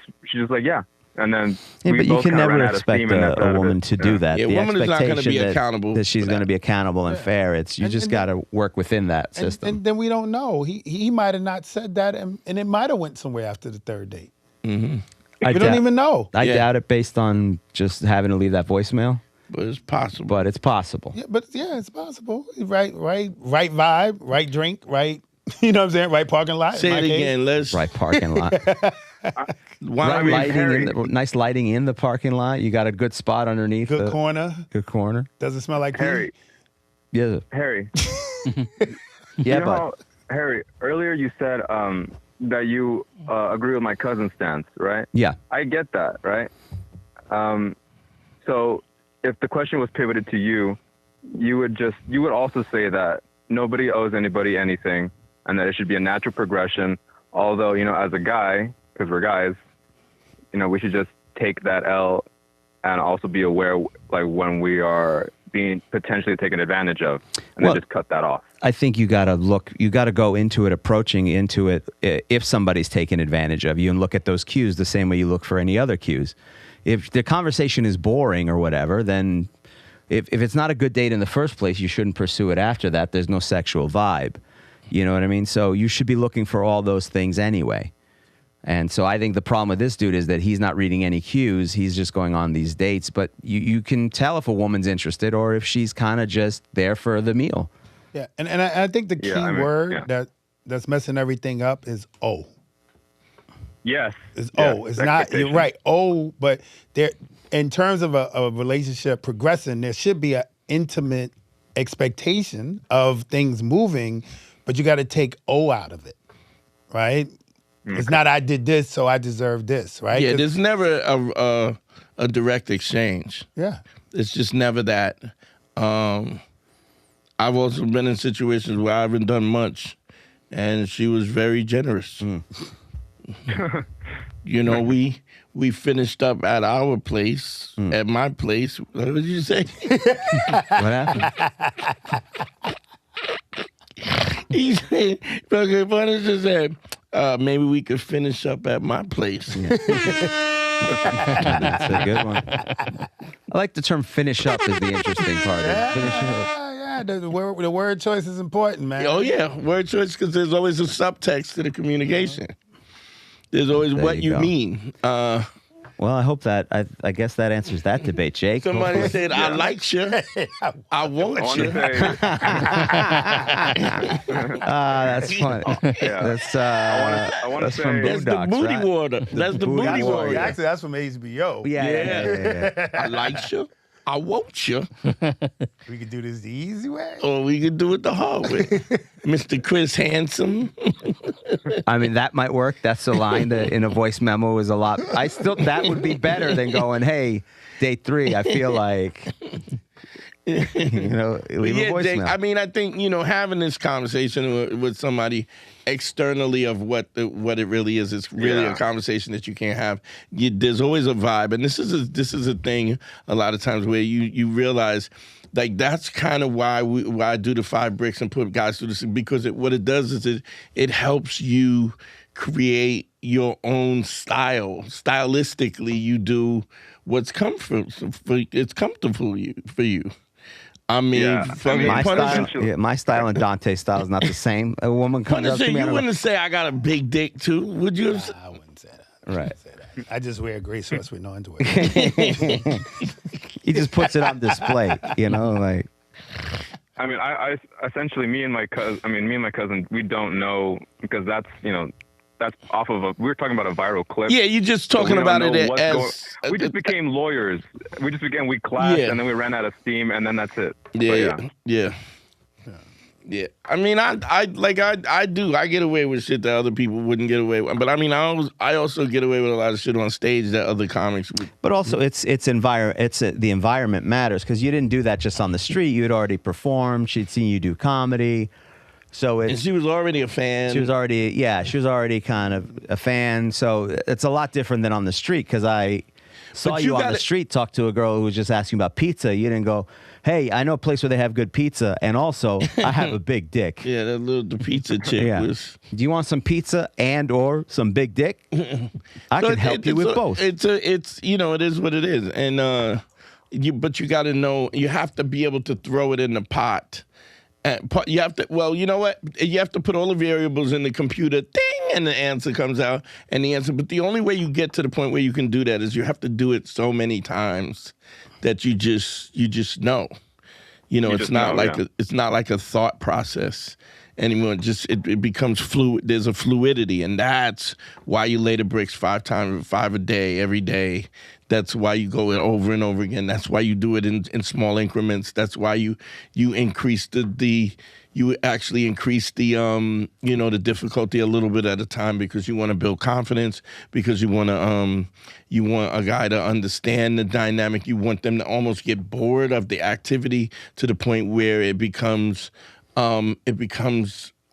like, yeah. And then but you can never expect a woman to do that. Yeah, the woman is not going to be expectation accountable. that she's going to be accountable and fair. You just got to work within that system. And then we don't know. He might have not said that, and it might have went somewhere after the third date. We don't even know. I doubt it based on just having to leave that voicemail. But it's possible. But it's possible. Yeah, it's possible. Right vibe, right drink, right. You know what I'm saying? Right parking lot. Say it again. Right parking lot. Nice lighting in the parking lot. You got a good spot underneath. Good corner. Good corner. Doesn't smell like Harry. Yeah. Harry. Yeah, but Harry, earlier you said that you agree with my cousin's stance, right? Yeah. I get that, right? So if the question was pivoted to you, you would also say that nobody owes anybody anything and that it should be a natural progression. Although, as a guy, because we're guys, we should just take that L and also be aware, like, when we are being potentially taken advantage of, and then just cut that off. I think you got to go into it, approaching into it, if somebody's taking advantage of you, and look at those cues the same way you look for any other cues. If the conversation is boring or whatever, then if it's not a good date in the first place, you shouldn't pursue it after that. There's no sexual vibe. You know what I mean? So you should be looking for all those things anyway. And so I think the problem with this dude is that he's not reading any cues. He's just going on these dates. But you can tell if a woman's interested or if she's kind of just there for the meal. Yeah, and I think the key word that's messing everything up is O. Yes. It's O. It's not, you're right, O, but there, in terms of a relationship progressing, there should be an intimate expectation of things moving, but you got to take O out of it, right? Okay. It's not I did this, so I deserve this, right? Yeah, there's never a direct exchange. Yeah. It's just never that. I've also been in situations where I haven't done much, and she was very generous. We finished up at our place, at my place. What did you say? What happened? He said, Punisher said, maybe we could finish up at my place. Yeah. That's a good one. I like the term finish up is the interesting part. Finish up. Yeah, the word choice is important, man. Oh, yeah, word choice, because there's always a subtext to the communication. There's always what you mean. Well, I hope that, I guess that answers that debate, Jake. Somebody said, I like you. I want you. That's funny. Yeah. That's from That's the booty right? water. That's the booty water. Actually, that's from HBO. Yeah. I like you. I want you. We could do this the easy way. Or we could do it the hard way. Mr. Chris Handsome. I mean, that might work. That's the line that in a voice memo is a lot. That would be better than going, hey, date 3, I feel like, leave a voicemail. Jake, I mean, I think, having this conversation with somebody externally of what it really is, it's really a conversation that you can't have. There's always a vibe, and this is a thing a lot of times where you realize, like, that's kind of why I do the 5 bricks and put guys through this, because what it does is it helps you create your own style. Stylistically, you do what's comfortable for you. I mean, my style and Dante's style is not the same. A woman comes up to me. You wouldn't say I got a big dick too, would you? I wouldn't say that. Right. I just wear a gray sweats with no underwear. He just puts it on display, like. I mean, I essentially, me and my cousin, we don't know, because that's off of we were talking about a viral clip. Yeah, you're just talking about it as... We just became lawyers. We clashed, and then we ran out of steam, and then that's it. Yeah. I mean, I do. I get away with shit that other people wouldn't get away with. But I mean, I also get away with a lot of shit on stage that other comics would. But also, the environment matters, because you didn't do that just on the street. You had already performed. She'd seen you do comedy. And she was already a fan. She was already kind of a fan. So it's a lot different than on the street, because I saw you on the street talk to a girl who was just asking about pizza. You didn't go, hey, I know a place where they have good pizza, and also I have a big dick. Yeah, the pizza chick was. Do you want some pizza and or some big dick? I can help you with both. It is what it is, and but you got to know, you have to be able to throw it in the pot You have to. Well, you know what? You have to put all the variables in the computer. Ding, and the answer comes out. And the answer. But the only way you get to the point where you can do that is you have to do it so many times that you just know. You know, it's not like a thought process anymore. It becomes fluid. There's a fluidity, and that's why you lay the bricks 5 a day, every day. That's why you go over and over again. That's why you do it in small increments. That's why you increase you actually increase the the difficulty a little bit at a time, because you want to build confidence, because you want a guy to understand the dynamic. You want them to almost get bored of the activity to the point where it becomes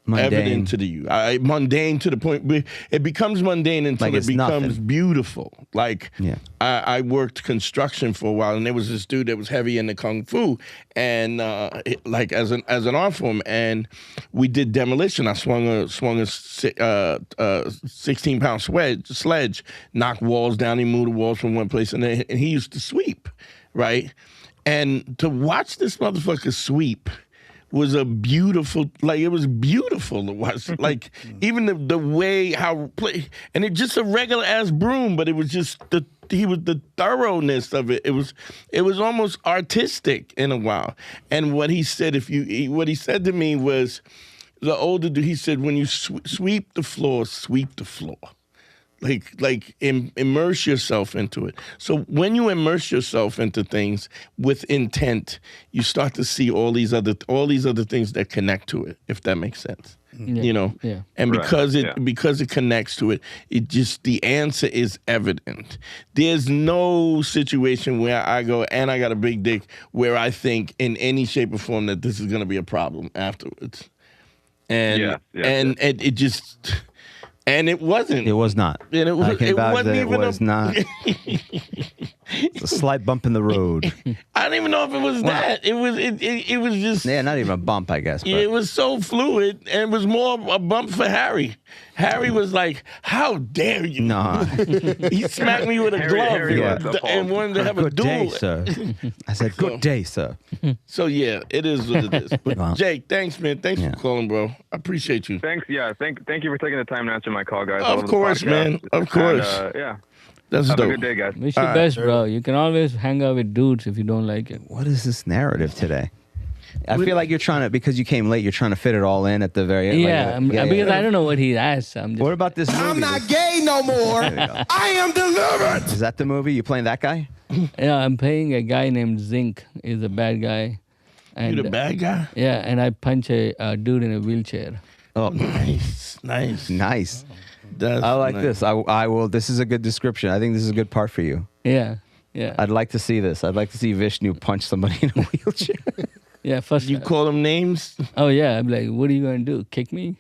mundane. Evident to you. Mundane to the point where it becomes mundane until like it becomes nothing. Beautiful. Like, I worked construction for a while, and there was this dude that was heavy into kung fu, and like as an art form, and we did demolition. I swung a 16-pound sledge, knocked walls down. He moved the walls from one place, and he used to sweep, right? And to watch this motherfucker sweep was it was beautiful to watch. Like, even the way how play, and it just a regular ass broom, but it was just the thoroughness of it. It was almost artistic in a while. And what he said, what he said to me was, the older dude, he said, when you sweep the floor, sweep the floor. Immerse yourself into it. So when you immerse yourself into things with intent, you start to see all these other things that connect to it, if that makes sense. You know? Yeah. And because it connects to it, the answer is evident. There's no situation where I go, and I got a big dick, where I think in any shape or form that this is going to be a problem afterwards. And it just... And it wasn't. It was not. And it wasn't even. It was not. It's a slight bump in the road. I don't even know if it was that. It was just. Yeah, not even a bump, I guess. But. It was so fluid, and it was more a bump for Harry. Harry was like, "How dare you?" No. He smacked me with a glove and wanted to have a duel. Good day, sir. I said, "Good day, sir." So yeah, it is what it is. But Jake, thanks, man. Thanks for calling, bro. I appreciate you. Thanks. Yeah. Thank you for taking the time to answer my call, guys. Of course, man. Of course. Yeah. That's Have dope. a good day, guys. Wish you best, bro. You can always hang out with dudes if you don't like it. What is this narrative today? I feel like you're trying to, because you came late, you're trying to fit it all in at the very end. Yeah, because I don't know what he asked. What about this movie? I'm not gay no more. I am delivered. Is that the movie? You playing that guy? Yeah, I'm playing a guy named Zink. He's a bad guy. And, You the bad guy? Yeah, and I punch a dude in a wheelchair. Oh, nice. I like this. I will. This is a good description. I think this is a good part for you. Yeah. I'd like to see this. I'd like to see Vishnu punch somebody in a wheelchair. Yeah, first. You call them names? Oh yeah, I'm like, what are you gonna do? Kick me?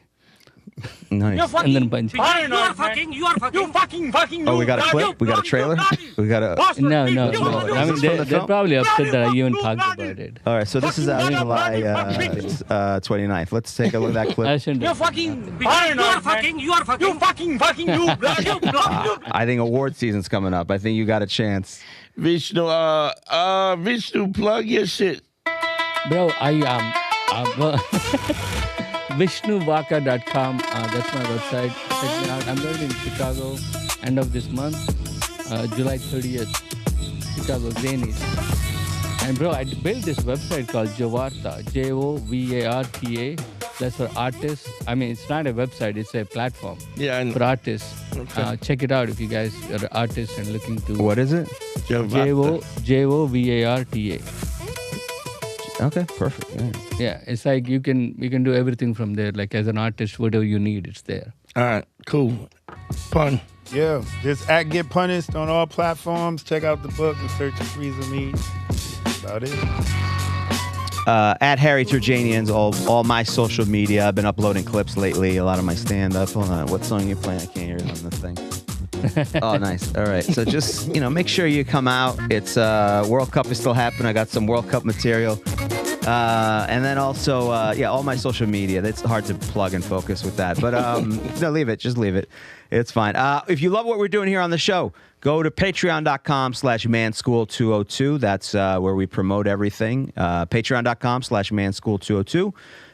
Nice. And then punch. You are fucking. You fucking. Oh, we got a clip? We got a trailer? We got a... No. I mean, Is this from the they're film? probably upset that I even talked about it. All right, so this is out July 29th. Let's take a look at that clip. I shouldn't. You are fucking. You are fucking. You fucking. You blood. I think award season's coming up. I think you got a chance. Vishnu, Vishnu, plug your shit. Bro, VishnuVaka.com. That's my website. Check me out. I'm going to Chicago end of this month, July 30th. Chicago Zanies. And bro, I built this website called Jovarta, Jovarta. That's for artists. I mean, it's not a website; it's a platform for artists. Okay. Check it out if you guys are artists and looking to. What is it? Jovarta. Okay, perfect. Yeah, it's like you can do everything from there. Like as an artist, whatever you need, it's there. All right, cool. Pun. Yeah, just at Get Punished on all platforms. Check out the book and search for Freezer Meat. That's about it. At Harry Turjanians, all my social media. I've been uploading clips lately. A lot of my stand-up. Hold on, what song you playing? I can't hear it on the thing. Oh, nice. All right. So just, make sure you come out. It's World Cup is still happening. I got some World Cup material. And then also, all my social media. It's hard to plug and focus with that. But no, leave it. Just leave it. It's fine. If you love what we're doing here on the show, go to patreon.com/manschool202. That's where we promote everything. Patreon.com/manschool202.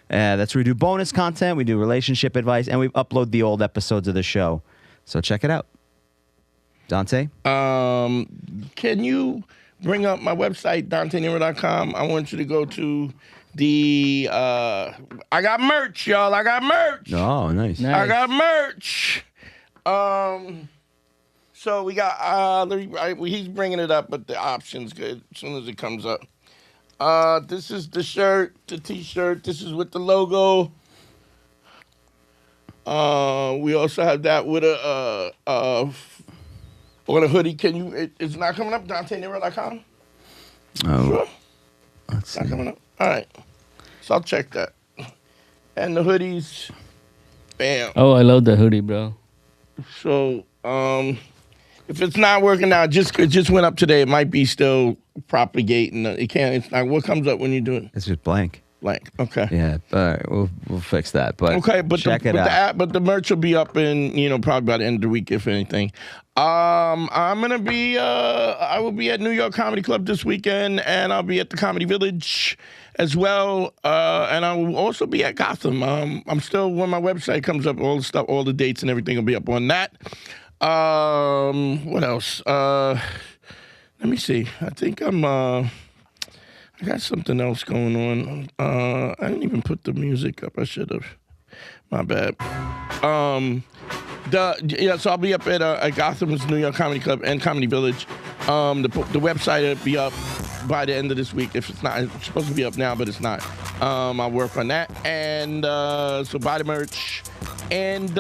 That's where we do bonus content. We do relationship advice. And we upload the old episodes of the show. So check it out. Dante? Can you bring up my website, DanteNero.com? I want you to go to the... I got merch, y'all. I got merch. Oh, nice. I got merch. So we got... he's bringing it up, but the option's good as soon as it comes up. This is the shirt, the T-shirt. This is with the logo. We also have that with on a hoodie. Can you? It's not coming up. DanteNero.com. Oh, sure. Let's see. Not coming up. All right. So I'll check that. And the hoodies. Bam. Oh, I love the hoodie, bro. So if it's not working out, it just went up today. It might be still propagating. It can't. It's not. What comes up when you do it? It's just blank. Blank. Okay. Yeah. All right. We'll fix that. But okay. But check it out. But the merch will be up in probably by the end of the week, if anything. I'm gonna be. I will be at New York Comedy Club this weekend, and I'll be at the Comedy Village as well. And I will also be at Gotham. I'm still, when my website comes up, all the stuff, all the dates and everything will be up on that. What else? Let me see. I think I got something else going on. I didn't even put the music up. I should have. My bad. So I'll be up at Gotham's New York Comedy Club and Comedy Village. The website will be up by the end of this week. If it's not, it's supposed to be up now, but it's not. I'll work on that. And so buy the merch. And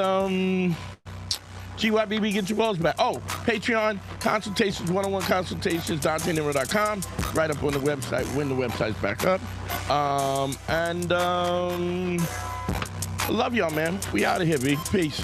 GYBB, get your balls back. Oh, Patreon, consultations, one-on-one consultations, DanteNero.com, right up on the website when the website's back up. I love y'all, man. We out of here, B. Peace.